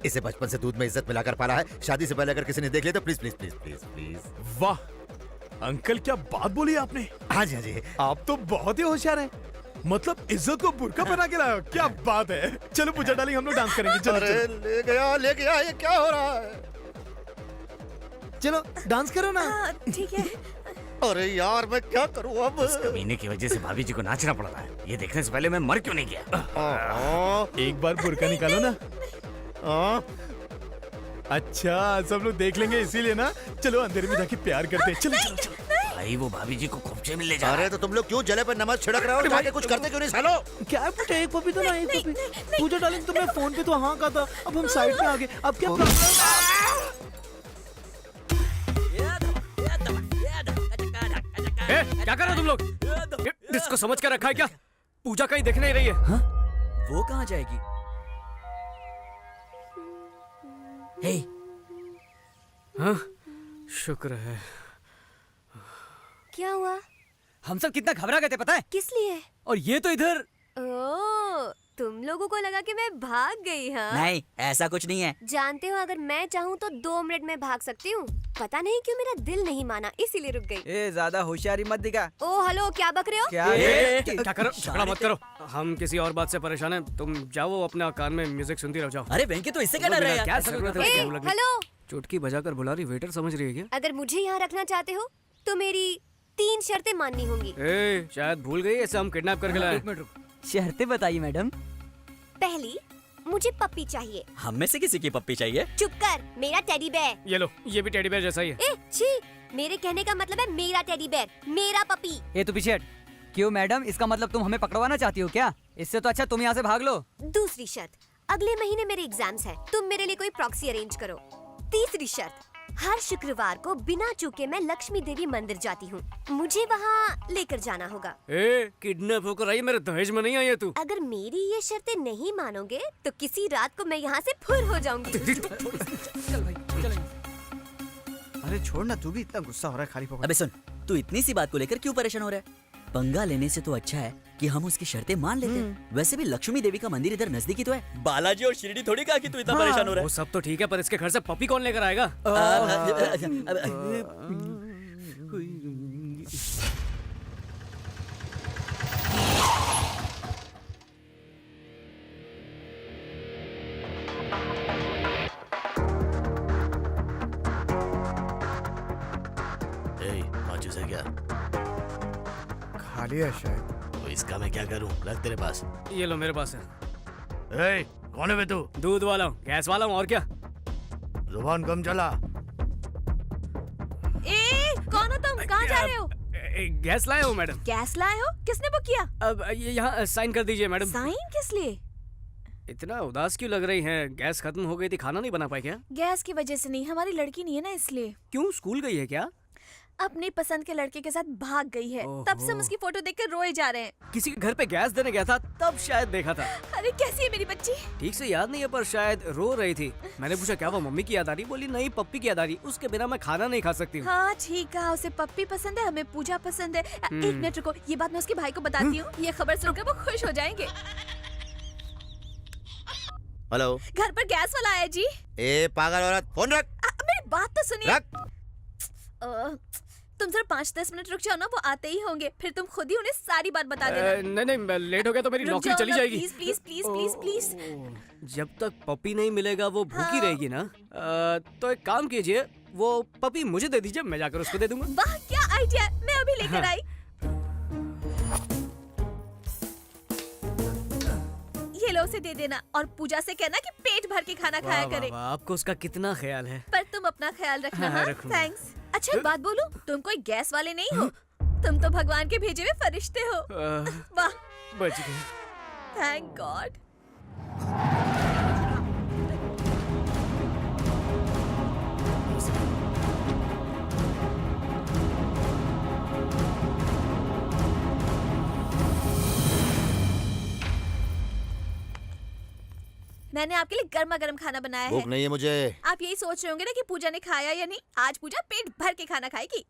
इसे बचपन से दूध में इज्जत मिलाकर पाला है। शादी से पहले अगर किसी ने देख लिया तो please please please please please. वाह अंकल, क्या बात बोली आपने। हाँ जी। आप तो बहुत ही होशियार हैं। मतलब इज्जत को बुरका पहना के लाए हो, क्या बात है। चलो पूजा डार्लिंग, हम लोग डांस करेंगे। चलो अरे ले गया, ये क्या हो रहा है? चलो डांस करो ना। ठीक है। अरे यार मैं क्या करूँ अब? उस कमीने की वजह से भाभी जी को नाचना पड़ रहा है। ये देखने से पहले मैं मर क्यों नहीं गया? एक बार बुरका निकालो ना। अच्छा सब लोग देख लेंगे इसीलिए ना। चलो अंधेरे में जाके प्यार करते हैं। चलो। भाई वो भाभी जी को खोपचे में ले जा। अरे तो तुम लोग क्यों जले पे नमक छिड़क रहे हो? जाके कुछ करते क्यों नहीं सालो? क्या है बेटा, एक पपी तो ना, एक पपी। पूजा डार्लिंग तुमने फोन पे तो हाँ कहा था, अब हम साइड पे आ गए। अब क्या क्या कर रहे हो तुम लोग? डिस्को समझ कर रखा है क्या? पूजा कहीं दिख नहीं रही है। हाँ? वो कहाँ जाएगी? हे हाँ? शुक्र है। क्या हुआ? हम सब कितना घबरा गए थे पता है? किस लिए? और ये तो इधर। ओह, तुम लोगों को लगा कि मैं भाग गई। हाँ नहीं, ऐसा कुछ नहीं है। जानते हो, अगर मैं चाहूँ तो 2 मिनट में भाग सकती हूँ। पता नहीं क्यों मेरा दिल नहीं माना, इसीलिए रुक गई। ए ज्यादा होशियारी मत दिखा। ओ हेलो, क्या बक रहे हो? क्या करो, झगड़ा मत करो। हम किसी और बात से परेशान हैं। तुम जाओ अपना कान में म्यूजिक सुनती रहो, जाओ। अरे वेंकी तो इससे क्या डर रहा है? क्या जरूरत है? हेलो, चुटकी बजाकर बुला रही, वेटर समझ रही है क्या? अगर मुझे यहाँ रखना चाहते हो तो मेरी 3 शर्तें माननी होंगी। शायद भूल गई, ऐसे हम किडनैप करके लाए। शर्तें बताइए मैडम। पहली, मुझे पप्पी चाहिए। हम में से किसी की पप्पी चाहिए? चुप कर, मेरा टेडी बेयर। ये लो, ये भी टेडी बेयर जैसा ही है। ए, छी, मेरे कहने का मतलब है मेरा टेडी बेयर, मेरा पपी। ये तो पीछे हट। क्यों मैडम, इसका मतलब तुम हमें पकड़वाना चाहती हो क्या? इससे तो अच्छा तुम यहाँ से भाग लो। दूसरी शर्त, अगले महीने मेरे एग्जाम्स हैं, तुम मेरे लिए कोई प्रॉक्सी अरेंज करो। तीसरी शर्त, हर शुक्रवार को बिना चूके मैं लक्ष्मी देवी मंदिर जाती हूँ, मुझे वहाँ लेकर जाना होगा। किडनैप होकर आई, मेरे दहेज में नहीं आई है तू। अगर मेरी ये शर्तें नहीं मानोगे तो किसी रात को मैं यहाँ से फुर हो जाऊंगी। चल भाई, चल। अरे छोड़ ना, तू भी इतना गुस्सा हो रहा है खाली पकड़। अबे सुन, तू इतनी सी बात को लेकर क्यों परेशान हो रहा है? पंगा लेने से तो अच्छा है कि हम उसकी शर्तें मान लेते हैं। वैसे भी लक्ष्मी देवी का मंदिर इधर नजदीकी तो है। बालाजी और शिरडी थोड़ी कहा कि तू इतना परेशान हो रहा वो सब तो ठीक है, पर इसके घर से पपी कौन लेकर आएगा? माचिस है क्या? खाली है शायद। तो इसका मैं क्या करूं? रख तेरे पास। ये लो, मेरे पास है। कौन है बे तू? दूध वाला हूँ, गैस वाला हूँ, और क्या? जुबान कम चला। कौन हो तुम? कहाँ जा रहे हो? गैस लाया हूँ मैडम। गैस लाए हो? किसने बुक किया? अब ये यहाँ साइन कर दीजिए मैडम। साइन किस लिए? इतना उदास क्यों लग रही हैं? गैस खत्म हो गई थी, खाना नहीं बना पाए क्या? गैस की वजह से नहीं, हमारी लड़की नहीं है ना, इसलिए। क्यों, स्कूल गई है क्या? अपनी पसंद के लड़के के साथ भाग गई है, तब से हम उसकी फोटो देखकर रोए जा रहे हैं। किसी के घर पे गैस देने गया था, तब शायद देखा था। अरे कैसी है मेरी बच्ची? ठीक से याद नहीं है, पर शायद रो रही थी। मैंने पूछा क्या वो मम्मी की याद आ रही? बोली नहीं, पप्पी की याद आ रही, उसके बिना मैं खाना नहीं खा सकती हूँ। हाँ ठीक कहा, उसे पप्पी पसंद है, हमें पूजा पसंद है। एक मिनट रुको, ये बात मैं उसके भाई को बताती हूँ, ये खबर सुनकर वो खुश हो जाएंगे। हेलो, घर पर गैस वाला आया जी। ए पागल औरत, फोन रख। मेरी बात तो सुनिए। रख। तुम जरा 5-10 मिनट रुक जाओ ना, वो आते ही होंगे, फिर तुम खुद ही उन्हें सारी बात बता देना। नहीं, लेट हो गया तो मेरी नौकरी चली जाएगी। Please please please please please. जब तक पपी नहीं मिलेगा वो भूखी रहेगी ना। तो एक काम कीजिए, वो पपी मुझे दे दीजिए, मैं जाकर उसको दे दूंगा। वाह क्या आइडिया, मैं अभी लेकर आई। ये लो, उसे दे देना और पूजा से कहना कि पेट भर के खाना खाया करे। आपको उसका कितना ख्याल है। पर तुम अपना ख्याल रखना। हाँ, हाँ, थैंक्स। अच्छा एक बात बोलूं, तुम कोई गैस वाले नहीं हो, तुम तो भगवान के भेजे हुए फरिश्ते हो। वाह, बच गए। Thank God. मैंने आपके लिए गर्मा गर्म खाना बनाया है। भूख नहीं है मुझे। आप यही सोच रहे होंगे ना कि पूजा ने खाया या नहीं। आज पूजा पेट भर के खाना खाएगी।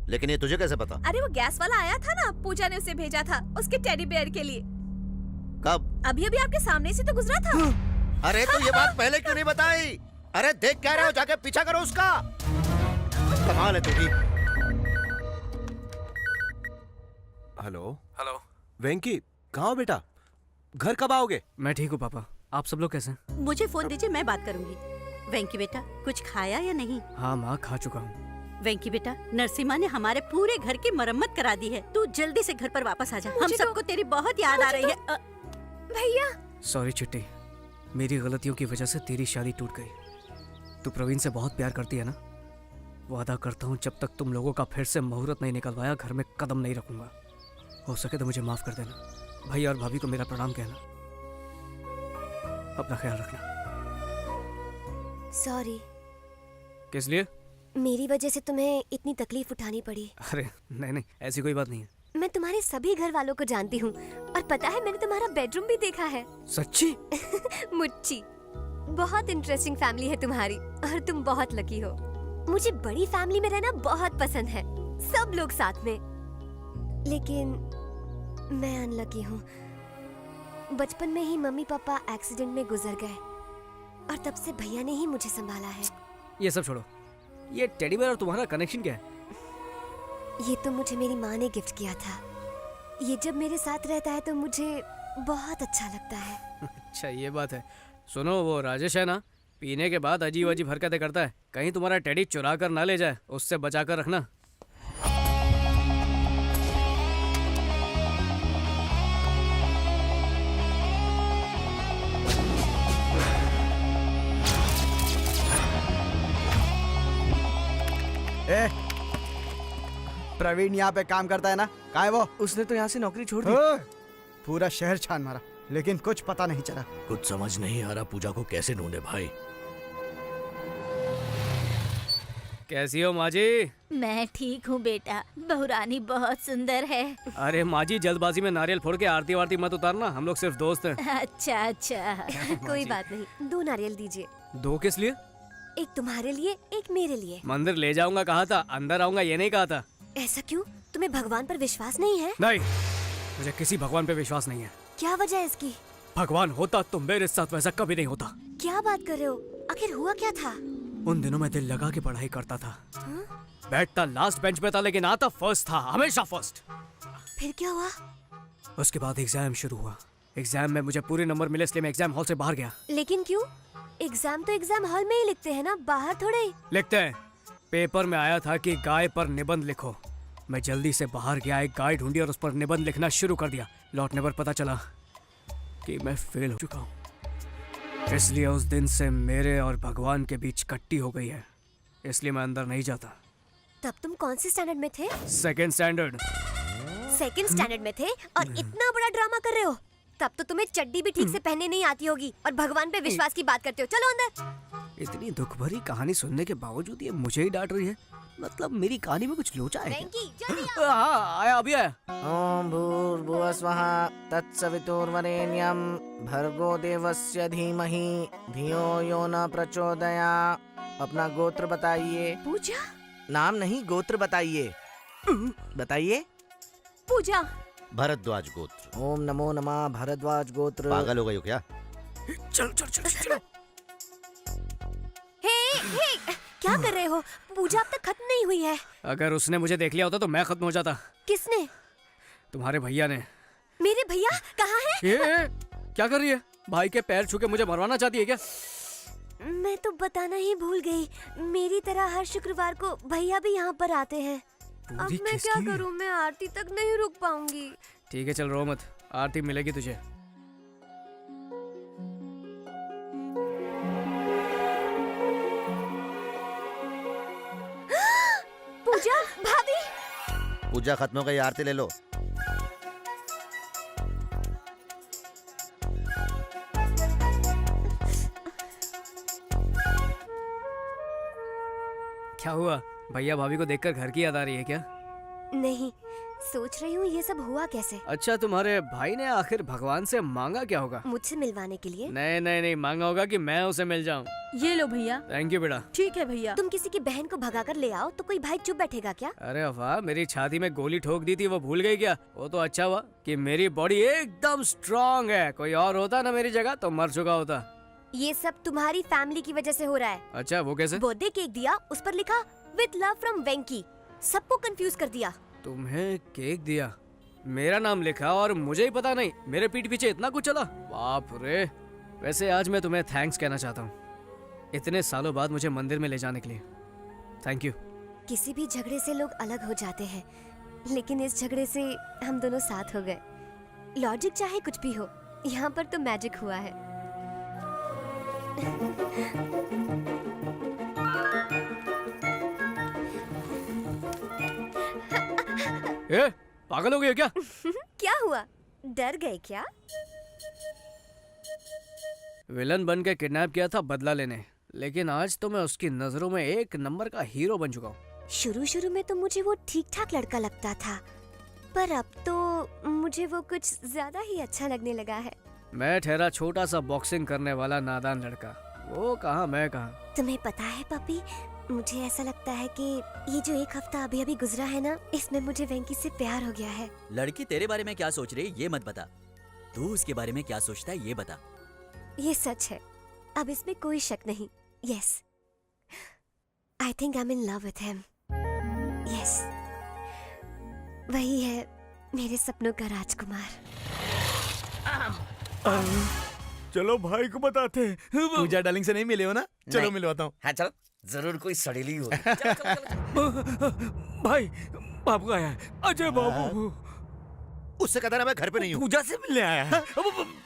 लेकिन ये तुझे कैसे पता? अरे वो गैस वाला आया था ना, पूजा ने उसे भेजा था उसके टेडी बेयर के लिए। कब? अभी अभी आपके सामने से तो गुजरा था। अरे तो ये बात पहले क्यों नहीं बताई? अरे देख क्या रहे हो, जाके पीछा करो उसका। कमाल है तेरी। हेलो हेलो, वेंकी, कहाँ हो बेटा? घर कब आओगे? मैं ठीक हूँ पापा, आप सब लोग कैसे हैं? मुझे फोन दीजिए, मैं बात करूंगी। वेंकी बेटा, कुछ खाया या नहीं? हाँ माँ, खा चुका हूँ। वेंकी बेटा, नरसिम्हा ने हमारे पूरे घर की मरम्मत करा दी है, तू जल्दी से घर पर वापस आ जा। हम सबको तेरी बहुत याद आ रही है। भैया सॉरी चिट्टी, मेरी गलतियों की वजह से तेरी शादी टूट गई। तू प्रवीण से बहुत प्यार करती है ना? वादा करता हूँ जब तक तुम लोगों का फिर से मुहूर्त नहीं निकलवाया, घर में कदम नहीं रखूंगा। हो सके तो मुझे माफ कर देना। भैया और भाभी को मेरा प्रणाम कहना। अपना ख्याल रखना। सॉरी। किस लिए? मेरी वजह से तुम्हें इतनी तकलीफ उठानी पड़ी। अरे नहीं, ऐसी कोई बात नहीं है। मैं तुम्हारे सभी घर वालों को जानती हूँ, और पता है मैंने तुम्हारा बेडरूम भी देखा है। सच्ची? मुच्ची, बहुत इंटरेस्टिंग फैमिली है तुम्हारी, और तुम बहुत लकी हो। मुझे बड़ी फैमिली में रहना बहुत पसंद है, सब लोग साथ में। लेकिन मैं अनलकी हूँ। बचपन में ही मम्मी पापा एक्सीडेंट में गुजर गए, और तब से भैया ने ही मुझे संभाला है। ये सब छोड़ो, ये टेडी बेयर और तुम्हारा कनेक्शन क्या है? ये तो मुझे मेरी माँ ने गिफ्ट किया था। ये जब मेरे साथ रहता है तो मुझे बहुत अच्छा लगता है। अच्छा ये बात है। सुनो, वो राजेश है ना, पीने के बाद अजीब अजीब हरकतें करता है। कहीं तुम्हारा टेडी चुरा कर ना ले जाए, उससे बचा कर रखना। ए, प्रवीण यहाँ पे काम करता है ना? कहाँ है वो? उसने तो यहाँ से नौकरी छोड़ दी। पूरा शहर छान मारा लेकिन कुछ पता नहीं चला। कुछ समझ नहीं आ रहा पूजा को कैसे ढूंढे भाई। कैसी हो माँ जी? मैं ठीक हूँ बेटा, बहुरानी बहुत सुंदर है। अरे माँ जी, जल्दबाजी में नारियल फोड़ के आरती वारती मत उतारना, हम लोग सिर्फ दोस्त हैं। अच्छा अच्छा। कोई बात नहीं, 2 नारियल दीजिए। 2 किस लिए? एक तुम्हारे लिए, एक मेरे लिए। मंदिर ले जाऊंगा कहा था, अंदर आऊंगा ये नहीं कहा था। ऐसा क्यों? तुम्हें भगवान पर विश्वास नहीं है? नहीं, मुझे किसी भगवान पे विश्वास नहीं है। क्या वजह है इसकी? भगवान होता तो मेरे साथ वैसा कभी नहीं होता। क्या बात कर रहे हो? आखिर हुआ क्या था? उन दिनों मैं दिल लगा के पढ़ाई करता था। बैठता लास्ट बेंच पे था लेकिन आता फर्स्ट था, हमेशा फर्स्ट। फिर क्या हुआ? उसके बाद एग्जाम शुरू हुआ। एग्जाम में मुझे पूरे नंबर मिले इसलिए मैं एग्जाम हॉल से बाहर गया। लेकिन क्यों? एग्जाम तो एग्जाम हॉल में ही लिखते हैं ना, बाहर थोड़े ही। लिखते हैं। पेपर में आया था कि गाय पर निबंध लिखो। मैं जल्दी से बाहर गया, एक गाय ढूंढी और उस पर निबंध लिखना शुरू कर दिया। लौटने पर पता चला कि मैं फेल हो चुका हूँ। इसलिए उस दिन से मेरे और भगवान के बीच कट्टी हो गई है, इसलिए मैं अंदर नहीं जाता। तब तुम कौन से स्टैंडर्ड में थे? 2nd standard. 2nd स्टैंडर्ड में थे और इतना बड़ा ड्रामा कर रहे हो? तब तो तुम्हें चड्डी भी ठीक से पहनने नहीं आती होगी और भगवान पे विश्वास की बात करते हो। चलो अंदर। इतनी दुख भरी कहानी सुनने के बावजूद ये मुझे ही डांट रही है। मतलब मेरी कहानी में कुछ लोचा है क्या? हाँ, आया अभी आया। ओम भूर्भुवस्वः तत्सवितुर्वरेण्यं भर्गो देवस्य धीमहि धियो यो न प्रचोदयात्। अपना गोत्र बताइए। पूजा? नाम नहीं, गोत्र बताइए। बताइए। पूजा। भरद्वाज गोत्र। ओम नमो नमः भरद्वाज गोत्र। पागल हो गई हो क्या? चल चल चल चल। हे, क्या कर रहे हो? पूजा अब तक खत्म नहीं हुई है। अगर उसने मुझे देख लिया होता तो मैं खत्म हो जाता। किसने? तुम्हारे भैया ने। मेरे भैया कहाँ हैं? ये क्या कर रही है? भाई के पैर छू के मुझे मरवाना चाहती है क्या? मैं तो बताना ही भूल गई। मेरी तरह हर शुक्रवार को भैया भी यहाँ पर आते हैं। अब मैं क्या करूँ? मैं आरती तक नहीं रुक पाऊंगी। ठीक है चल रो मत, आरती मिलेगी तुझे। पूजा भाभी। पूजा खत्म हो गई, आरती ले लो। क्या हुआ? भैया भाभी को देखकर घर की याद आ रही है क्या? नहीं, सोच रही हूँ ये सब हुआ कैसे। अच्छा, तुम्हारे भाई ने आखिर भगवान से मांगा क्या होगा? मुझसे मिलवाने के लिए? नहीं नहीं नहीं, मांगा होगा कि मैं उसे मिल जाऊँ। ये लो भैया। थैंक यू बेटा। ठीक है भैया। तुम किसी की बहन को भगा कर ले आओ तो कोई भाई चुप बैठेगा क्या? अरे वाह, मेरी छाती में गोली ठोक दी थी वो भूल गई क्या? वो तो अच्छा हुआ कि मेरी बॉडी एकदम स्ट्रांग है। कोई और होता ना मेरी जगह तो मर चुका होता। ये सब तुम्हारी फैमिली की वजह से हो रहा है। अच्छा, वो कैसे? बर्थडे केक दिया, उस पर लिखा विद लव फ्रॉम वेंकी। सबको कंफ्यूज कर दिया। तुम्हें केक दिया, मेरा नाम लिखा और मुझे ही पता नहीं। मेरे पीठ पीछे इतना कुछ चला, बाप रे। वैसे आज मैं तुम्हें थैंक्स कहना चाहता हूँ, इतने सालों बाद मुझे मंदिर में ले जाने के लिए। Thank you. किसी भी झगड़े से लोग अलग हो जाते हैं, लेकिन इस झगड़े से हम दोनों साथ हो गए। लॉजिक चाहे कुछ भी हो, यहाँ पर तो मैजिक हुआ है। ए, पागल हो गई हो क्या? क्या हुआ? डर गए क्या? विलन बन के किडनैप किया था बदला लेने, लेकिन आज तो मैं उसकी नजरों में एक नंबर का हीरो बन चुका हूँ। शुरू शुरू में तो मुझे वो ठीक ठाक लड़का लगता था, पर अब तो मुझे वो कुछ ज्यादा ही अच्छा लगने लगा है। मैं ठहरा छोटा सा बॉक्सिंग करने वाला नादान लड़का, वो कहाँ मैं कहाँ। तुम्हें पता है पपी, मुझे ऐसा लगता है कि ये जो एक हफ्ता अभी अभी गुजरा है ना, इसमें मुझे वेंकी से प्यार हो गया है। लड़की तेरे बारे में क्या सोच रही है ये मत बता, तू उसके बारे में क्या सोचता है ये बता। ये सच है, अब इसमें कोई शक नहीं। Yes, I think I am in love with him. Yes, वही है मेरे सपनों का राजकुमार। चलो भाई को बताते हैं। पूजा डार्लिंग से नहीं मिले हो ना? चलो मिलवाता हूँ। हाँ चलो, जरूर कोई सड़ेली होगी। भाई बाबू आया है, अजय बाबू। उससे कहता ना मैं घर पे नहीं हूँ। पूजा से मिलने आया है।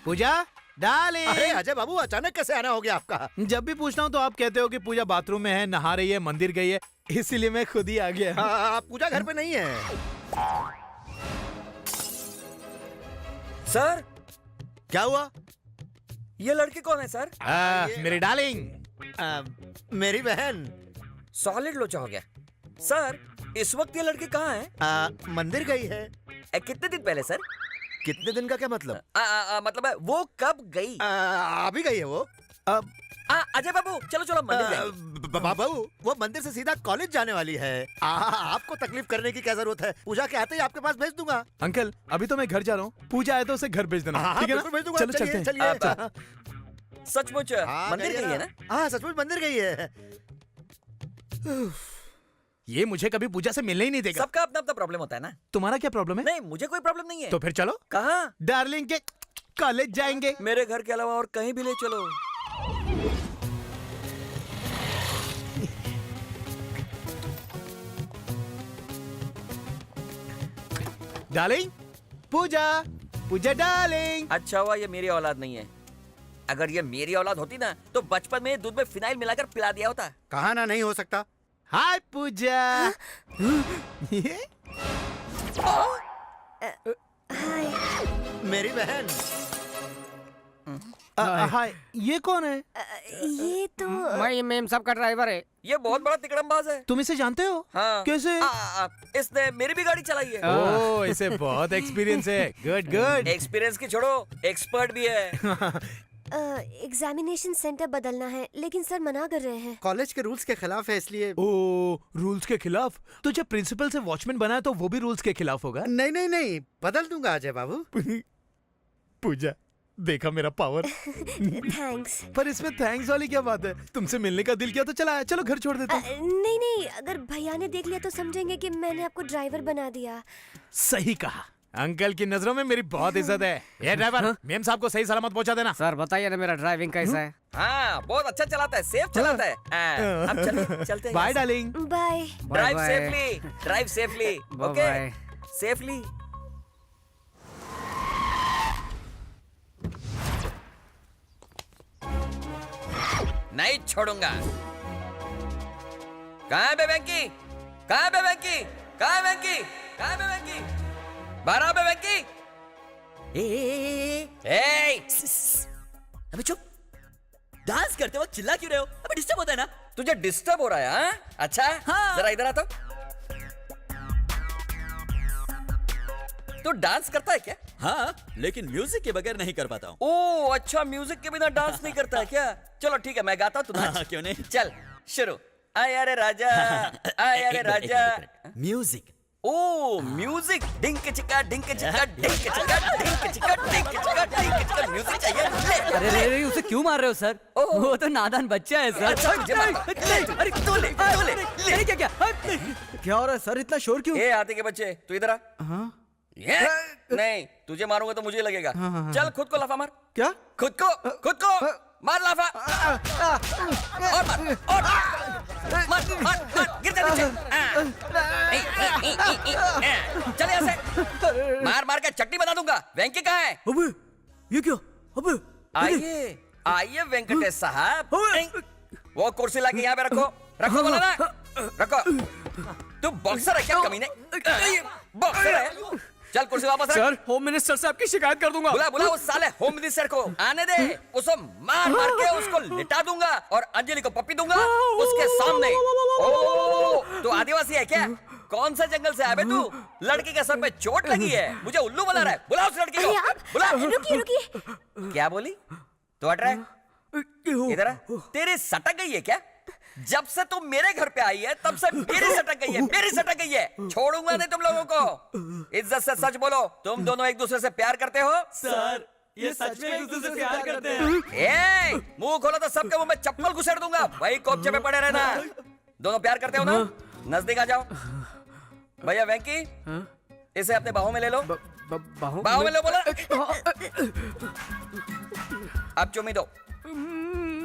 पूजा डार्लिंग। अरे अजय बाबू, अचानक कैसे आना हो गया आपका? जब भी पूछता हूँ तो आप कहते हो कि पूजा बाथरूम में है, नहा रही है, मंदिर गई है। इसीलिए मैं खुद ही आ गया। हाँ, पूजा घर पे नहीं है। सर क्या हुआ? ये लड़की कौन है सर? मेरी डार्लिंग, मेरी बहन। सॉलिड लोचा हो गया। सर इस वक्त ये लड़की कहाँ है? मंदिर गई है। कितने दिन पहले सर? कितने दिन का क्या मतलब? मतलब है वो कब गई? अभी गई है वो। अजय बाबू चलो चलो मंदिर जाएंगे। बाबू वो मंदिर से सीधा कॉलेज जाने वाली है। आपको तकलीफ करने की क्या जरूरत है? पूजा के आते ही आपके पास भेज दूंगा। अंकल अभी तो मैं घर जा रहा हूँ, पूजा आए तो उसे घर भेज देना, ठीक है ना? भेज दूंगा। चलो चलते हैं। चलिए। सचमुच मंदिर गई है ना? हाँ सचमुच मंदिर गई है। ये मुझे कभी पूजा से मिलने ही नहीं देगा। सबका अपना अपना प्रॉब्लम होता है ना। तुम्हारा क्या प्रॉब्लम है? नहीं मुझे कोई प्रॉब्लम नहीं है। तो फिर चलो। कहाँ? डार्लिंग के कॉलेज जाएंगे। मेरे घर के अलावा और कहीं भी ले चलो। डार्लिंग, पूजा, पूजा डार्लिंग। अच्छा हुआ ये मेरी औलाद नहीं है। अगर ये मेरी औलाद होती ना तो बचपन में दूध में फिनाइल मिलाकर पिला दिया होता। कहा ना नहीं हो सकता। हाय पूजा। मेरी बहन। हाय, ये कौन है? ये तो मैं मेम साहब का ड्राइवर है। ये बहुत बड़ा तिकड़मबाज है। तुम इसे जानते हो? हाँ। कैसे? इसने मेरी भी गाड़ी चलाई है। ओह, इसे बहुत एक्सपीरियंस है। Good good. एक्सपीरियंस की छोड़ो, एक्सपर्ट भी है। एग्जामिनेशन सेंटर बदलना है, लेकिन सर मना कर रहे हैं। कॉलेज के रूल्स के खिलाफ है इसलिए। ओह, रूल्स के खिलाफ? तो जब प्रिंसिपल से वॉचमैन बना तो वो भी रूल्स के खिलाफ होगा? नहीं नहीं नहीं, बदल दूंगा अजय बाबू। पूजा, देखा मेरा पावर। थैंक्स। पर इसमें थैंक्स वाली क्या बात है? तुमसे मिलने का दिल किया तो चला, चलो घर छोड़ देता हूँ। नहीं नहीं, अगर भैया ने देख लिया तो समझेंगे कि मैंने आपको ड्राइवर बना दिया। सही कहा। अंकल की नजरों में मेरी बहुत इज्जत है। ये ड्राइवर, मेम साहब को सही सलामत पहुंचा देना। सर बताइए ना मेरा ड्राइविंग कैसा है? हाँ बहुत अच्छा चलाता है, सेफ चलाता है। अब चलते हैं। Bye darling. Bye. Drive safely, drive safely. Okay, safely. नहीं छोड़ूंगा। कहाँ है बे वेंकी? कहाँ है बे वेंकी? कहाँ है वेंकी? कहाँ है बे वेंकी? बाहर आओ बे वेंकी। अबे चुप। डांस करते वक्त चिल्ला क्यों रहे हो? अबे डिस्टर्ब होता है ना। तुझे डिस्टर्ब हो रहा है? हाँ? अच्छा हाँ। जरा इधर आ तो। तू डांस करता है क्या? हाँ, लेकिन म्यूजिक के बगैर नहीं कर पाता हूँ। ओह अच्छा, म्यूजिक के बिना डांस नहीं करता है क्या? चलो ठीक है, मैं गाता हूँ, तू नाच। क्यों नहीं? चल शुरू। आया रे राजा, आया रे राजा। म्यूजिक। ओ म्यूजिक। डिंक चिका डिंक चिका डिंक चिका डिंक चिका डिंक चिका डिंक चिका। म्यूजिक चाहिए। अरे उसे क्यों मार रहे हो सर? वो तो नादान बच्चा है सर। अरे तू ले क्या क्या क्या हो रहा है सर? इतना शोर क्यों? ए आते के बच्चे, तू इधर आ। नहीं, तुझे मारूंगा तो मुझे लगेगा। चल खुद को लाफा मार। क्या? खुद को मार लाफा। और मार गिर जा नीचे। चल यहाँ से मार के चट्टी बना दूंगा। वेंकी कहाँ है? अबे ये क्या? अबे आइए वेंकटेश साहब। वो कुर्सी लाके यहाँ पे रखो बोला ना। रखो। तू बॉक्सर है क्या कमीने? बॉक्सर है? चल कुर्सी वापस रख। सर, होम मिनिस्टर से आपकी शिकायत कर दूंगा। बुला उस साले होम मिनिस्टर को। आने दे। उसको मार के उसको लिटा दूंगा और अंजलि को पप्पी दूंगा उसके सामने। ओ तू आदिवासी है क्या? कौन सा जंगल से आया बे तू? लड़की के सर पे चोट लगी है, मुझे उल्लू बना रहा है। बुला उस लड़की को। बुला। रुकिए। क्या बोली? तो हट रहा है? इधर आ। तेरी सटक गई है क्या? जब से तुम मेरे घर पे आई है तब से मेरी सटक गई है। छोड़ूंगा नहीं तुम लोगों को। इज्जत से सच बोलो, तुम दोनों एक दूसरे से प्यार करते हो? सर ये सच में एक दूसरे से प्यार करते हैं। मुंह खोला तो सबके मुंह में चप्पल घुसेड़ दूंगा। वही कोपचे पे पड़े रहना। दोनों प्यार करते हो ना? नजदीक आ जाओ। भैया वेंकी, इसे अपने बाहों में ले लो। बाहों में लो बोला। अब चुम्मी दो।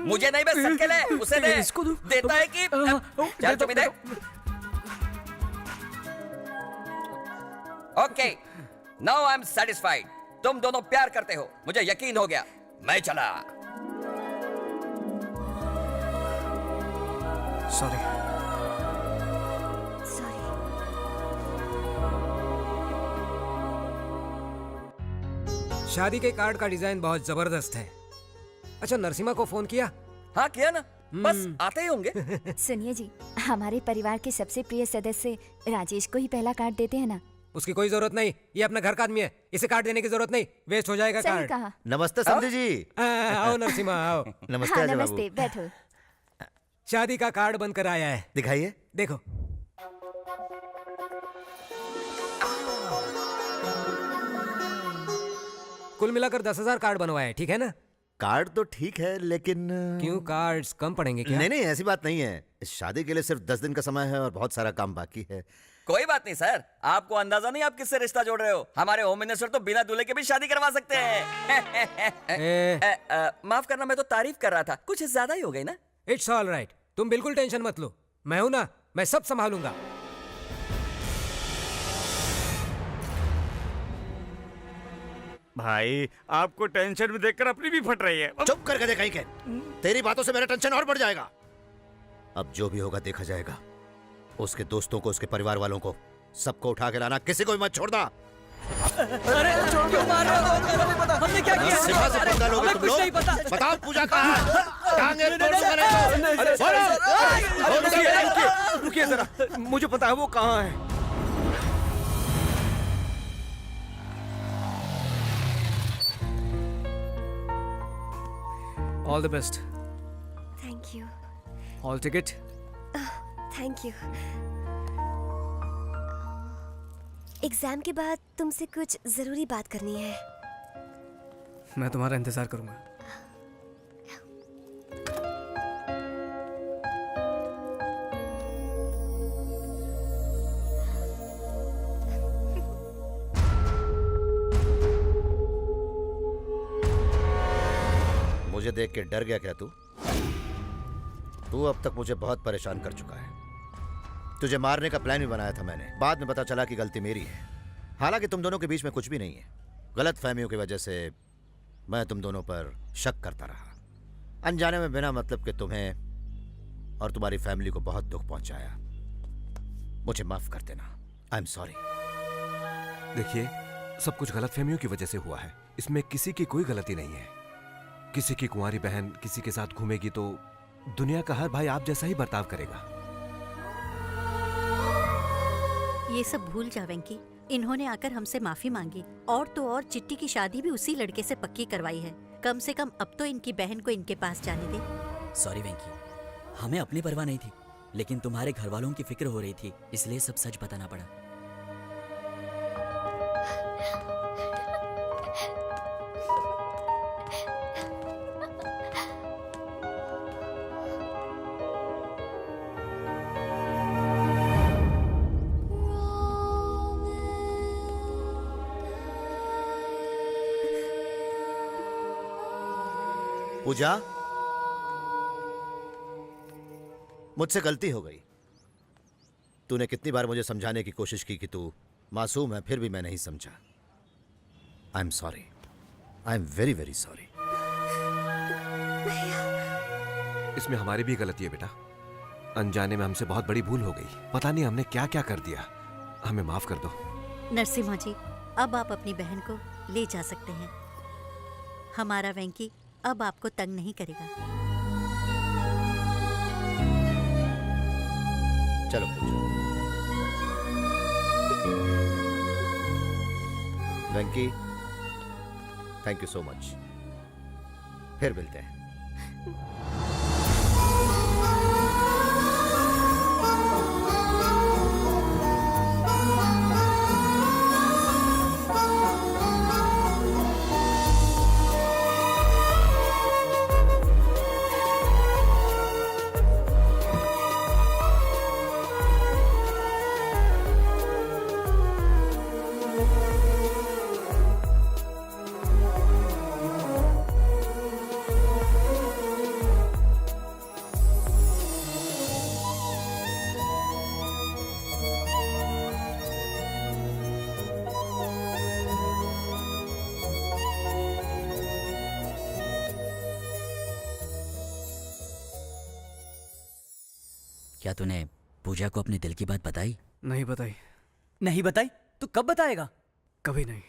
मुझे नहीं बस सबके ले, उसे दे। इसको दो। देता है कि चल चुम्मी दे। Okay, now I am satisfied. तुम दोनों प्यार करते हो, मुझे यकीन हो गया। मैं चला। सॉरी। शादी के कार्ड का डिजाइन बहुत जबरदस्त है। अच्छा, नरसिम्हा को फोन किया? हाँ किया ना, बस आते ही होंगे। सुनिए जी, हमारे परिवार के सबसे प्रिय सदस्य राजेश को ही पहला कार्ड देते हैं ना। उसकी कोई जरूरत नहीं, ये अपना घर का आदमी है, इसे कार्ड देने की जरूरत नहीं, वेस्ट हो जाएगा सही कार्ड। कहा। नमस्ते समधी जी। आओ नरसिम्हा आओ। नमस्ते हाँ, अजय बाबू। नमस्ते, बैठो। शादी का कार्ड बनकर आया है, दिखाइए। देखो। कुल मिलाकर 10,000 कार्ड बनवाए हैं, ठीक है ना? कार्ड तो ठीक है, लेकिन क्यों, कार्ड्स कम पड़ेंगे क्या? नहीं नहीं, ऐसी बात नहीं है। इस शादी के लिए सिर्फ 10 दिन का समय है और बहुत सारा काम बाकी है। कोई बात नहीं सर, आपको अंदाजा नहीं आप किससे रिश्ता जोड़ रहे हो। हमारे होम मिनिस्टर तो बिना दूल्हे के भी शादी करवा सकते हैं। माफ करना, मैं तो तारीफ कर रहा था, कुछ ज्यादा ही हो गई ना। इट्स ऑल राइट, तुम बिल्कुल टेंशन मत लो, मैं हूं ना, मैं सब संभालूंगा। भाई आपको टेंशन में देखकर अपनी भी फट रही है। चुप करके देखा ही के, तेरी बातों से मेरा टेंशन और बढ़ जाएगा। अब जो भी होगा देखा जाएगा। उसके दोस्तों को, उसके परिवार वालों को, सबको उठा के लाना, किसी को भी मत छोड़ना। अरे क्यों मार रहे हो? हमने क्या किया? नरसिम्हा से पंगा लोगे हमें तुम कुछ लोग? नहीं पता। बताओ पूजा कहाँ है? टांगे तोड़ूंगा नहीं तो। रुकिए जरा, मुझे पता है वो कहाँ है। All the best. Thank you. Hall ticket. Thank you. Exam के बाद तुमसे कुछ जरूरी बात करनी है। मैं तुम्हारा इंतजार करूंगा। मुझे देख के डर गया क्या तू? तू अब तक मुझे बहुत परेशान कर चुका है। तुझे मारने का प्लान भी बनाया था मैंने, बाद में पता चला कि गलती मेरी है। हालांकि तुम दोनों के बीच में कुछ भी नहीं है। गलत फहमियों की वजह से मैं तुम दोनों पर शक करता रहा, अनजाने में बिना मतलब के तुम्हें और तुम्हारी फैमिली को बहुत दुख पहुंचाया। मुझे माफ कर देना। I am sorry. देखिए, सब कुछ गलतफहमियों की वजह से हुआ है, इसमें किसी की कोई गलती नहीं है। किसी की कुंवारी बहन किसी के साथ घूमेगी तो दुनिया का हर भाई आप जैसा ही बर्ताव करेगा। ये सब भूल जा वेंकी, इन्होंने आकर हमसे माफी मांगी, और तो और चिट्टी की शादी भी उसी लड़के से पक्की करवाई है। कम से कम अब तो इनकी बहन को इनके पास जाने दे। सॉरी वेंकी, हमें अपनी परवाह नहीं थी, लेकिन तुम्हारे घर वालों की फिक्र हो रही थी, इसलिए सब सच बताना पड़ा। पूजा, मुझसे गलती हो गई। तूने कितनी बार मुझे समझाने की कोशिश की कि तू मासूम है, फिर भी मैं नहीं समझा। I am sorry. I am very very sorry. इसमें हमारी भी गलती है बेटा। अनजाने में हमसे बहुत बड़ी भूल हो गई। पता नहीं हमने क्या क्या कर दिया। हमें माफ कर दो। नरसिम्हा जी, अब आप अपनी बहन को ले जा सकते हैं। हमारा वेंकी अब आपको तंग नहीं करेगा। चलो वेंकी, थैंक यू सो मच। फिर मिलते हैं। क्या तूने पूजा को अपने दिल की बात बताई? नहीं बताई। नहीं बताई? तू कब बताएगा? कभी नहीं।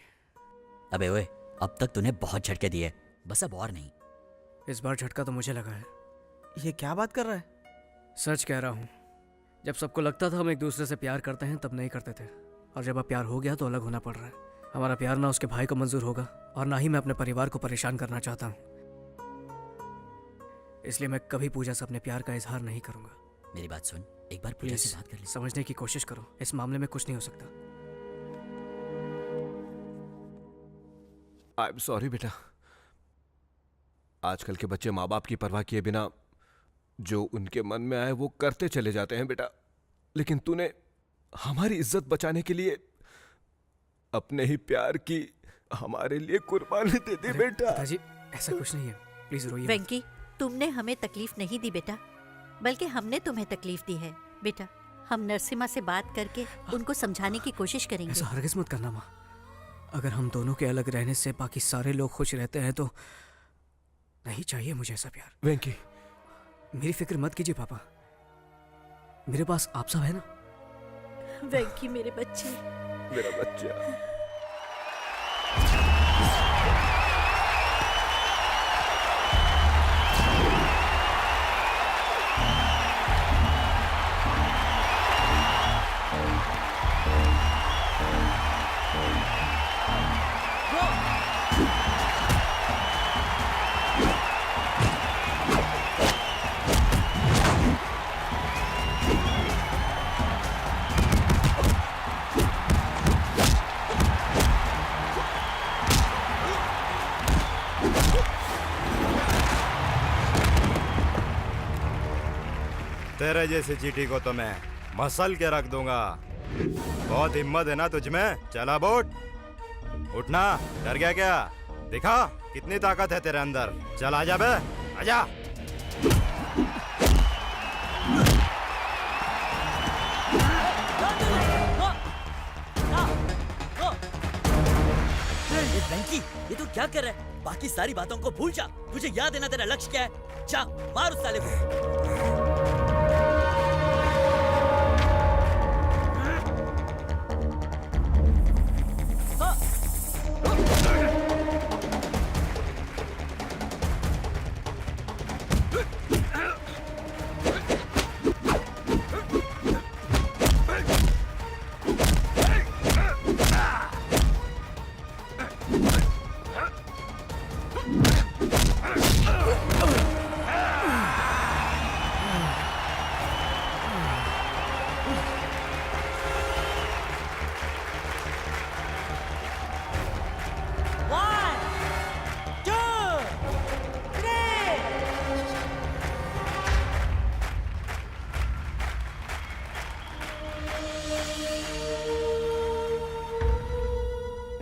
अबे ओए, अब तक तूने बहुत झटके दिए, बस अब और नहीं। इस बार झटका तो मुझे लगा है। ये क्या बात कर रहा है? सच कह रहा हूँ। जब सबको लगता था हम एक दूसरे से प्यार करते हैं तब नहीं करते थे, और जब अब प्यार हो गया तो अलग होना पड़ रहा है। हमारा प्यार ना उसके भाई को मंजूर होगा और ना ही मैं अपने परिवार को परेशान करना चाहता हूँ, इसलिए मैं कभी पूजा से अपने प्यार का इजहार नहीं करूंगा। मेरी बात सुन, एक बार पूजा से बात कर ले। समझने की कोशिश करो, इस मामले में कुछ नहीं हो सकता। आई एम सॉरी बेटा। आजकल के बच्चे माँ बाप की परवाह किए बिना जो उनके मन में आए वो करते चले जाते हैं बेटा, लेकिन तूने हमारी इज्जत बचाने के लिए अपने ही प्यार की हमारे लिए कुर्बानी दे दी बेटा। पिताजी ऐसा कुछ नहीं है, प्लीज रोइए मत। वेंकी, तुमने हमें तकलीफ नहीं दी बेटा, बल्कि हमने तुम्हें तकलीफ दी है। बेटा, हम नरसिम्हा से बात करके उनको समझाने की कोशिश करेंगे। ऐसा हरगिज़ मत करना माँ। अगर हम दोनों के अलग रहने से बाकी सारे लोग खुश रहते हैं तो नहीं चाहिए मुझे ऐसा प्यार। वेंकी, मेरी फिक्र मत कीजिए पापा, मेरे पास आप सब है ना। वेंकी मेरे बच्चे, मेरा बच्चा। तेरे जैसी चीटी को तो मैं मसल के रख दूंगा। बहुत हिम्मत है ना तुझ में? चला बोट, उठना। डर गया क्या? दिखा कितनी ताकत है तेरे अंदर। चल आजा बे, आजा। वेंकी, ये तू क्या कर रहा है? बाकी सारी बातों को भूल जा। तुझे याद है ना तेरा लक्ष्य क्या है? जा मार उस साले को।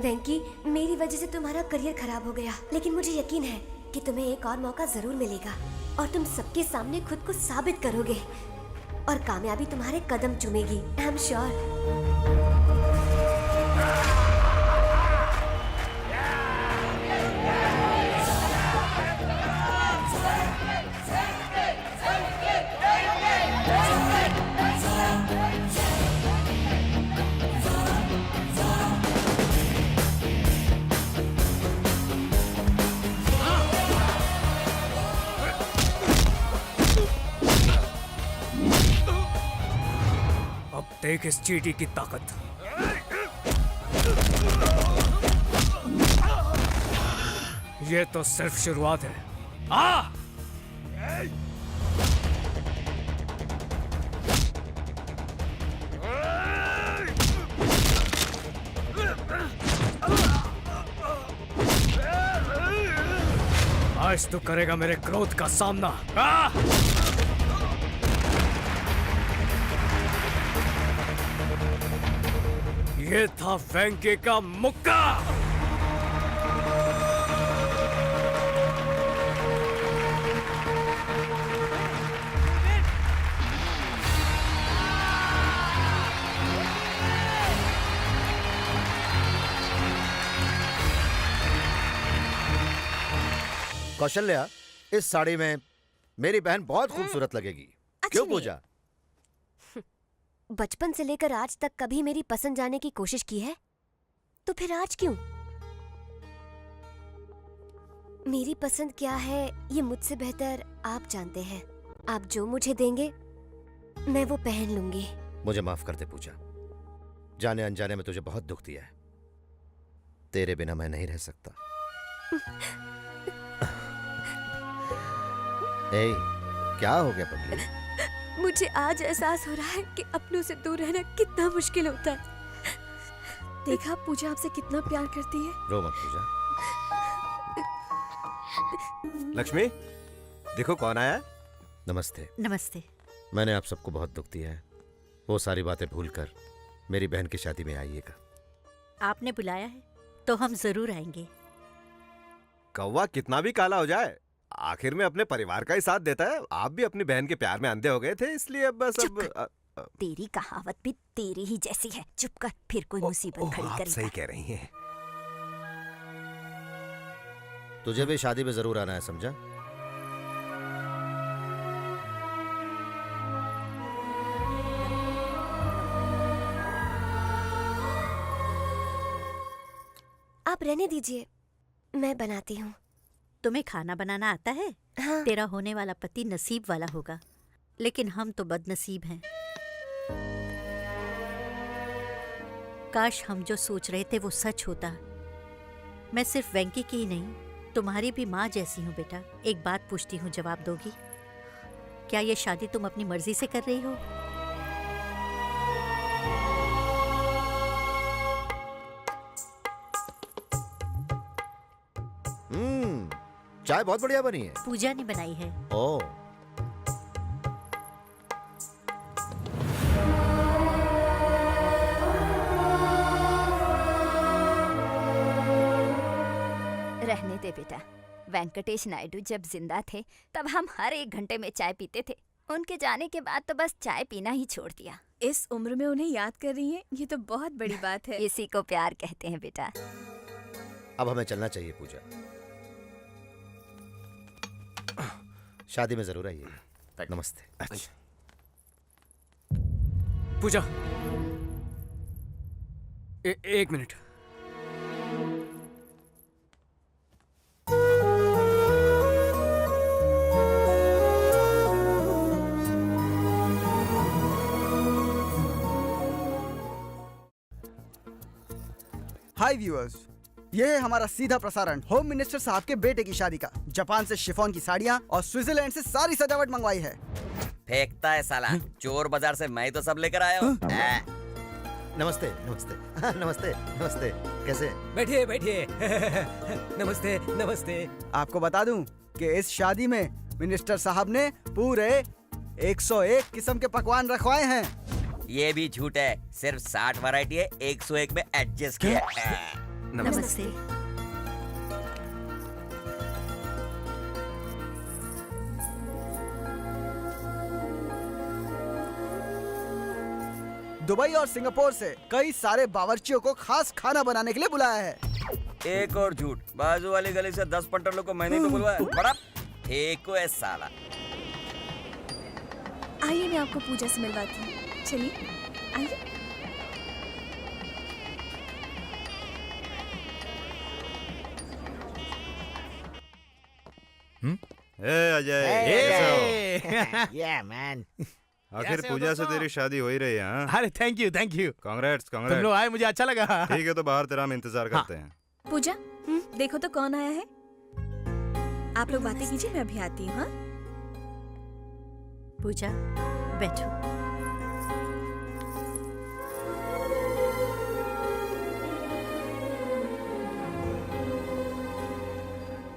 वेंकी, मेरी वजह से तुम्हारा करियर खराब हो गया, लेकिन मुझे यकीन है कि तुम्हें एक और मौका जरूर मिलेगा और तुम सबके सामने खुद को साबित करोगे और कामयाबी तुम्हारे कदम चूमेगी। I am sure. देख इस चीटी की ताकत। ये तो सिर्फ शुरुआत है। आ! आज तो करेगा मेरे क्रोध का सामना। आ! ये था वेंकी का मुक्का। कौशल्या, इस साड़ी में मेरी बहन बहुत खूबसूरत लगेगी। क्यों पूजा? बचपन से लेकर आज तक कभी मेरी पसंद जाने की कोशिश की है? तो फिर आज क्यों? मेरी पसंद क्या है ये मुझसे बेहतर आप जानते हैं। आप जो मुझे देंगे मैं वो पहन लूंगी। मुझे माफ कर दे पूजा, जाने अनजाने में तुझे बहुत दुख दिया है। तेरे बिना मैं नहीं रह सकता। ए, क्या हो गया पगली? मुझे आज एहसास हो रहा है कि अपनों से दूर रहना कितना मुश्किल होता है। देखा पूजा आपसे कितना प्यार करती है। रो मत पूजा। लक्ष्मी, देखो कौन आया है। नमस्ते। नमस्ते। मैंने आप सबको बहुत दुख दिया है। वो सारी बातें भूलकर मेरी बहन की शादी में आइएगा। आपने बुलाया है तो हम जरूर आएंगे। कौवा कितना भी काला हो जाए आखिर में अपने परिवार का ही साथ देता है। आप भी अपनी बहन के प्यार में अंधे हो गए थे, इसलिए बस अब तेरी कहावत भी तेरी ही जैसी है। चुप कर, फिर कोई मुसीबत खड़ी आप करेगा। सही कह रही हैं। तुझे भी शादी में जरूर आना है, समझा? आप रहने दीजिए, मैं बनाती हूँ। तुम्हें खाना बनाना आता है? हाँ। तेरा होने वाला पति नसीब वाला होगा, लेकिन हम तो बदनसीब हैं। काश हम जो सोच रहे थे वो सच होता। मैं सिर्फ वेंकी की ही नहीं, तुम्हारी भी माँ जैसी हूँ बेटा। एक बात पूछती हूँ, जवाब दोगी? क्या ये शादी तुम अपनी मर्जी से कर रही हो? चाय बहुत बढ़िया बनी है। पूजा ने बनाई है। ओ, रहने दे बेटा। वेंकटेश नायडू जब जिंदा थे तब हम हर 1 घंटे में चाय पीते थे। उनके जाने के बाद तो बस चाय पीना ही छोड़ दिया। इस उम्र में उन्हें याद कर रही हैं, ये तो बहुत बड़ी बात है। इसी को प्यार कहते हैं बेटा। अब हमें चलना चाहिए पूजा। शादी में जरूर आइएगा। नमस्ते। अच्छा। पूजा, एक मिनट। हाय व्यूअर्स, ये है हमारा सीधा प्रसारण होम मिनिस्टर साहब के बेटे की शादी का। जापान से शिफॉन की साड़ियाँ और स्विट्जरलैंड से सारी सजावट मंगवाई है। फेंकता है साला, चोर बाजार से मैं तो सब लेकर आया हूँ। नमस्ते नमस्ते। नमस्ते नमस्ते। कैसे? बैठिए बैठिए। नमस्ते नमस्ते। आपको बता दूं कि इस शादी में मिनिस्टर साहब ने पूरे 101 किस्म के पकवान रखवाए हैं। ये भी झूठ है, सिर्फ 60 वैरायटी है, 101 में एडजस्ट किया है। नमस्ते। दुबई और सिंगापुर से कई सारे बावर्चियों को खास खाना बनाने के लिए बुलाया है। एक और झूठ, बाजू वाली गली से 10 पंटरों को मैंने तो बुलवाया। बड़ा फेंको है साला। आइए मैं आपको पूजा से मिलवाती हूँ। चलिए आइए। अजय, या मैन। आखिर पूजा से तेरी शादी हो ही रही है। हाँ? अरे thank you thank you. Congrats तुम कांग्रेट्स। लोग आए, मुझे अच्छा लगा। ठीक है, तो बाहर तेरा हम इंतजार करते हैं। पूजा, देखो तो कौन आया है। आप लोग बातें कीजिए, मैं अभी आती हूँ। हाँ? पूजा बैठो।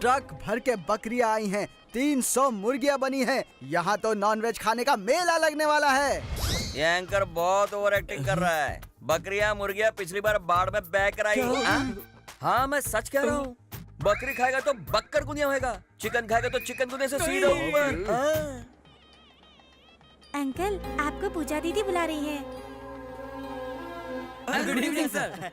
ट्रक भर के बकरियां आई हैं, 300 मुर्गियां बनी हैं। यहाँ तो नॉनवेज खाने का मेला लगने वाला है। ये एंकर बहुत ओवर एक्टिंग कर रहा है। बकरियां मुर्गियां पिछली बार बाढ़ में बह कर आई। हाँ मैं सच कह रहा हूँ। बकरी खाएगा तो बक्कर गुनिया होगा, चिकन खाएगा तो चिकन गुनिया से सीधा ऊपर। अंकल, आपको पूजा दीदी बुला रही है। Good evening sir.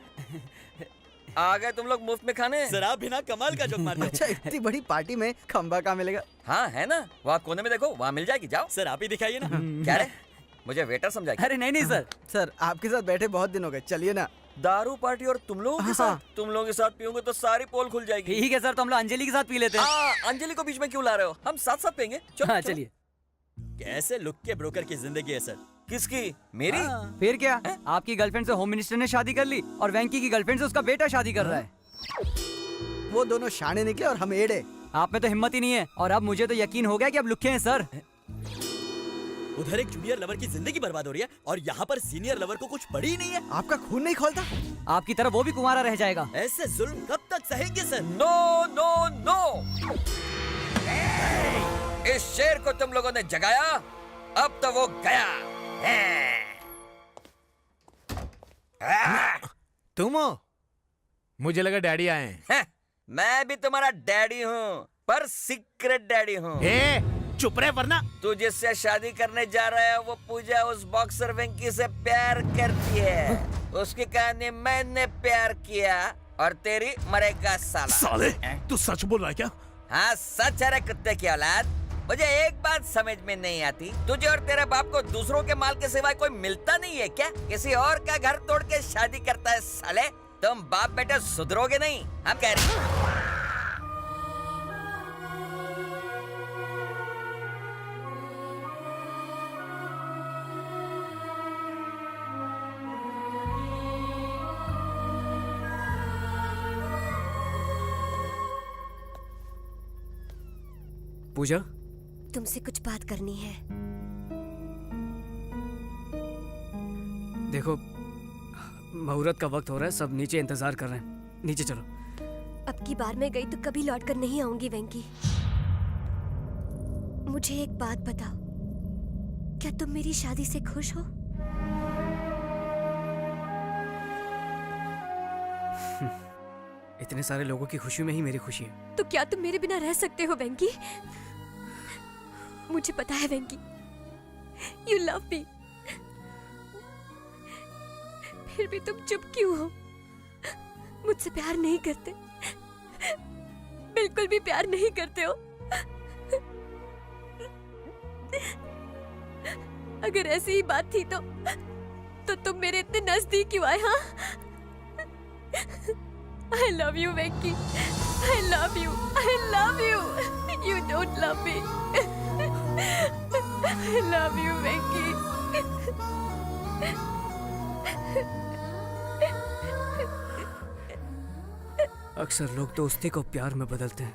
आ गए तुम लोग मुफ्त में खाने। सर आप बिना कमाल का जोक मारते। अच्छा, इतनी बड़ी पार्टी में खंबा कहाँ मिलेगा? हाँ है ना, वहाँ कोने में देखो, वहाँ मिल जाएगी। जाओ सर, आप ही दिखाइए ना। क्या रे, मुझे वेटर समझा? अरे नहीं नहीं सर, सर आपके साथ बैठे बहुत दिन हो गए, चलिए ना। दारू पार्टी और तुम लोगों के साथ? तुम लोगों के साथ पीओगे तो सारी पोल खुल जाएगी। ठीक है सर, तो हम लोग अंजलि के साथ पी लेते हैं। अंजलि को बीच में क्यों ला रहे हो? हम साथ साथ पियेंगे। हाँ चलिए। कैसे लुक के ब्रोकर की जिंदगी है सर। किसकी? मेरी? फिर क्या, आपकी गर्लफ्रेंड से होम मिनिस्टर ने शादी कर ली और वेंकी की गर्लफ्रेंड से उसका बेटा शादी कर रहा है। वो दोनों शाने निकले और हम एड़े। आप में तो हिम्मत ही नहीं है, और अब मुझे तो यकीन हो गया कि अब लुक्के हैं सर। उधर एक जूनियर लवर की जिंदगी बर्बाद हो रही है और यहाँ पर सीनियर लवर को कुछ पड़ी ही नहीं है। आपका खून नहीं खोलता? आपकी तरह वो भी कुंवारा रह जाएगा। ऐसे जुल्म कब तक सहेंगे सर? नो नो नो, इस शेर को तुम लोगों ने जगाया, अब तो वो गया। तुम हो? मुझे लगा डैडी आए हैं। मैं भी तुम्हारा डैडी हूँ, पर सीक्रेट डैडी हूँ। चुप रहे वरना। तू जिससे शादी करने जा रहा है वो पूजा उस बॉक्सर वेंकी से प्यार करती है। उसकी कहानी मैंने प्यार किया और तेरी मरेगा साला। साले, तू सच बोल रहा है क्या? हाँ सच है रे कुत्ते की औलाद। मुझे एक बात समझ में नहीं आती, तुझे और तेरे बाप को दूसरों के माल के सिवाय कोई मिलता नहीं है क्या? किसी और का घर तोड़ के शादी करता है साले। तुम बाप बेटे सुधरोगे नहीं, हम कह रहे हैं। पूजा, तुमसे कुछ बात करनी है। देखो मुहूर्त का वक्त हो रहा है, सब नीचे इंतजार कर रहे हैं, नीचे चलो। अब की बार मैं गई तो कभी लौट कर नहीं आऊंगी वेंकी। मुझे एक बात बताओ, क्या तुम मेरी शादी से खुश हो? इतने सारे लोगों की खुशी में ही मेरी खुशी है। तो क्या तुम मेरे बिना रह सकते हो वेंकी? मुझे पता है वेंकी, यू लव मी। फिर भी तुम चुप क्यों हो? मुझसे प्यार नहीं करते, बिल्कुल भी प्यार नहीं करते हो। अगर ऐसी ही बात थी तो तुम मेरे इतने नजदीक क्यों आए? हाँ, I love you, Venki. I love you. I love you. You don't love me. I love you, Venki. अक्सर लोग दोस्ती को प्यार में बदलते हैं,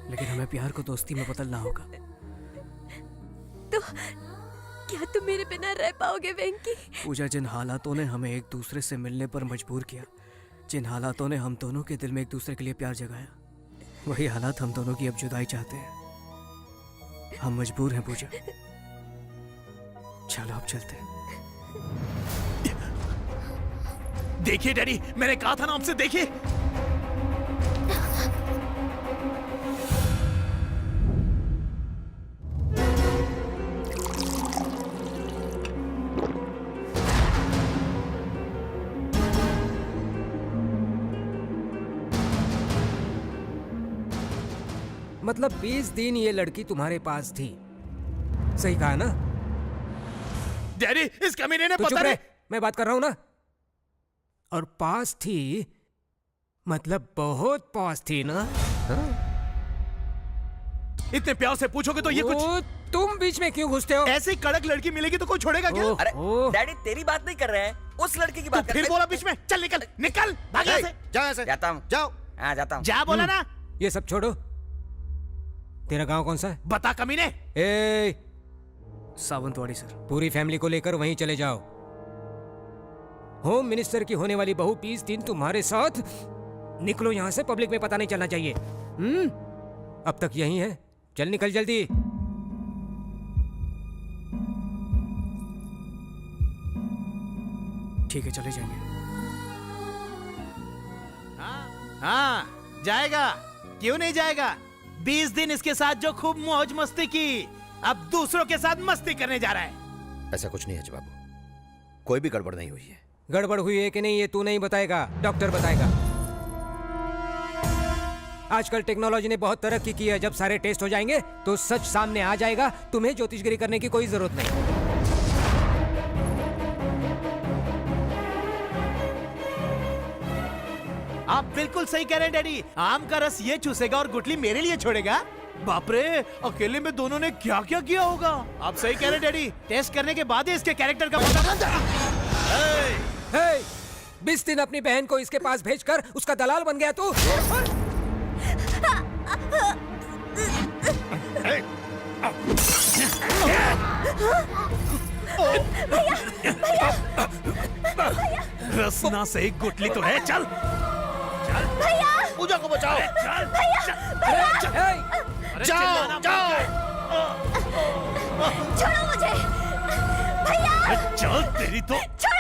लेकिन हमें प्यार को दोस्ती में बदलना होगा। तो क्या तुम मेरे बिना रह पाओगे वेंकी? पूजा, जिन हालातों ने हमें एक दूसरे से मिलने पर मजबूर किया, जिन हालातों ने हम दोनों के दिल में एक दूसरे के लिए प्यार जगाया, वही हालात हम दोनों की अब जुदाई चाहते हैं। हम मजबूर हैं पूजा। चलो अब चलते हैं। देखिए डैडी, मैंने कहा था ना आपसे, देखिए। मतलब 20 दिन ये लड़की तुम्हारे पास थी, सही कहा ना? डैडी, इस कमीने ने तो पता नहीं। मैं बात कर रहा हूं ना। और पास थी मतलब बहुत पास थी ना? हाँ? इतने प्यार से पूछोगे तो ये कुछ। तुम बीच में क्यों घुसते हो? ऐसी कड़क लड़की मिलेगी तो कोई छोड़ेगा क्या? अरे डैडी, तेरी बात नहीं कर रहे हैं, उस लड़की की बात कर रहे हैं। फिर बोला बीच में, चल निकल निकल, भाग यहाँ से। जाओ यहाँ से। जाता हूँ। जाओ। हाँ जाता हूँ। जा बोला ना। ये सब छोड़ो, तेरा गांव कौन सा है? बता कमीने। ए, सावंतवाड़ी सर। पूरी फैमिली को लेकर वहीं चले जाओ। होम मिनिस्टर की होने वाली बहू 20 दिन तुम्हारे साथ। निकलो यहाँ से, पब्लिक में पता नहीं चलना चाहिए। अब तक यही है, चल निकल जल्दी। ठीक है, चले जाएंगे। हाँ जाएगा, क्यों नहीं जाएगा? 20 दिन इसके साथ जो खूब मौज मस्ती की, अब दूसरों के साथ मस्ती करने जा रहा है। ऐसा कुछ नहीं है बाबू, कोई भी गड़बड़ नहीं हुई है। गड़बड़ हुई है कि नहीं ये तू नहीं बताएगा, डॉक्टर बताएगा। आजकल टेक्नोलॉजी ने बहुत तरक्की की है, जब सारे टेस्ट हो जाएंगे तो सच सामने आ जाएगा। तुम्हें ज्योतिषगिरी करने की कोई जरूरत नहीं। आप बिल्कुल सही कह रहे हैं डैडी। आम का रस ये चूसेगा और गुटली मेरे लिए छोड़ेगा। बाप रे, अकेले में दोनों ने क्या क्या किया होगा। आप सही कह रहे हैं डैडी, टेस्ट करने के बाद ही इसके कैरेक्टर का पता। 20 दिन अपनी बहन को इसके पास भेजकर उसका दलाल बन गया तू। रसना से गुटली तो है। चल चल भैया, पूजा को बचाओ। चल भैया, जाओ जाओ, छोड़ो मुझे भैया। चल तेरी तो चल।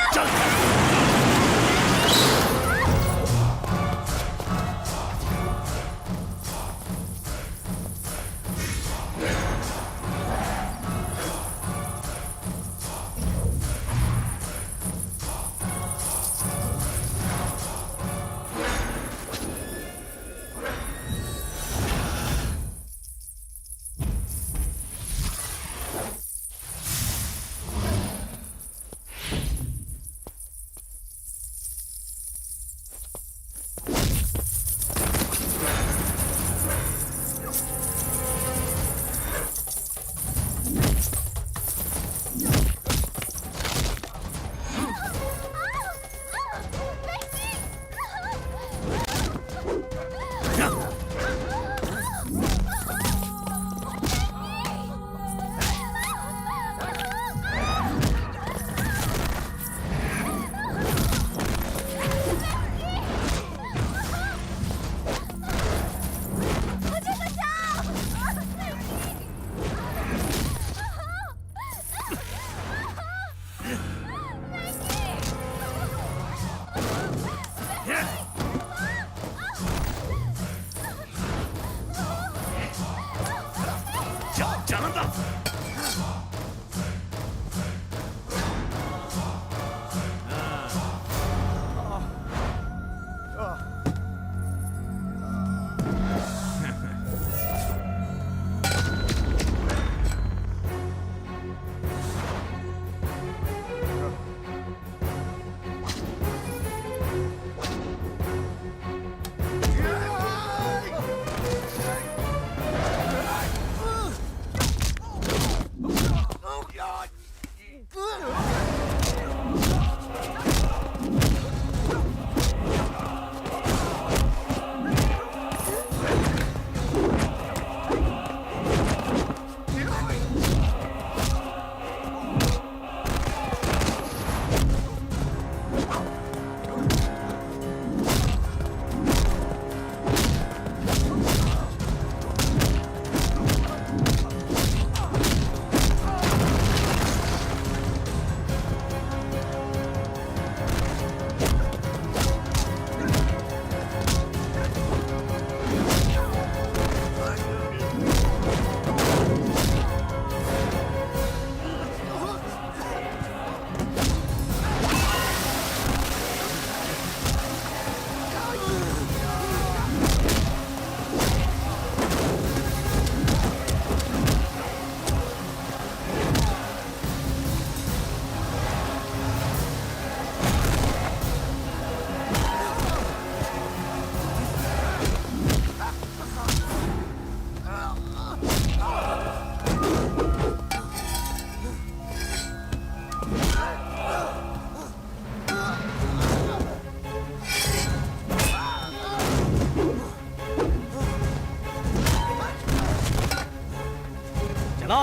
चला।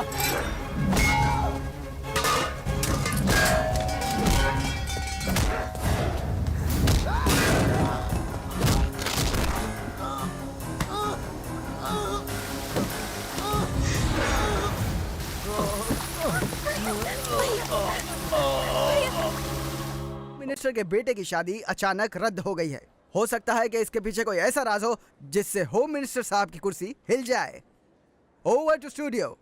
मिनिस्टर के बेटे की शादी अचानक रद्द हो गई है। हो सकता है कि इसके पीछे कोई ऐसा राज हो जिससे होम मिनिस्टर साहब की कुर्सी हिल जाए। Over to studio.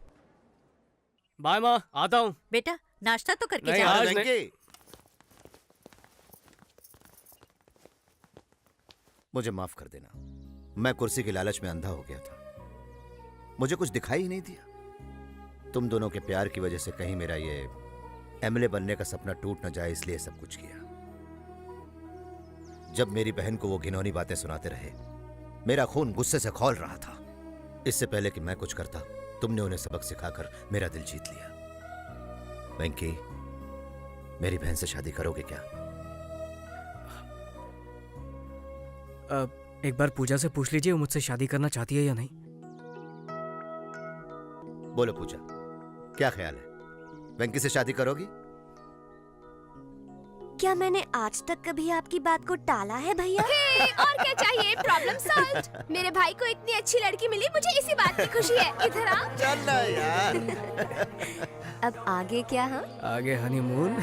बाय माँ, आता हूँ। बेटा नाश्ता तो करके नहीं, जाओ। आज नहीं। मुझे माफ कर देना, मैं कुर्सी के लालच में अंधा हो गया था। मुझे कुछ दिखाई ही नहीं दिया। तुम दोनों के प्यार की वजह से कहीं मेरा ये एमएलए बनने का सपना टूट न जाए, इसलिए सब कुछ किया। जब मेरी बहन को वो घिनौनी बातें सुनाते रहे, मेरा खून गुस्से से खौल रहा था। इससे पहले कि मैं कुछ करता, तुमने उन्हें सबक सिखाकर मेरा दिल जीत लिया। वेंकी, मेरी बहन से शादी करोगे क्या? एक बार पूजा से पूछ लीजिए वो मुझसे शादी करना चाहती है या नहीं। बोलो पूजा, क्या ख्याल है? वेंकी से शादी करोगी? क्या मैंने आज तक कभी आपकी बात को टाला है भैया? और क्या चाहिए? Problem solved. मेरे भाई को इतनी अच्छी लड़की मिली, मुझे इसी बात की खुशी है। इधर आ। चल ना यार। अब आगे क्या? हाँ, आगे हनीमून।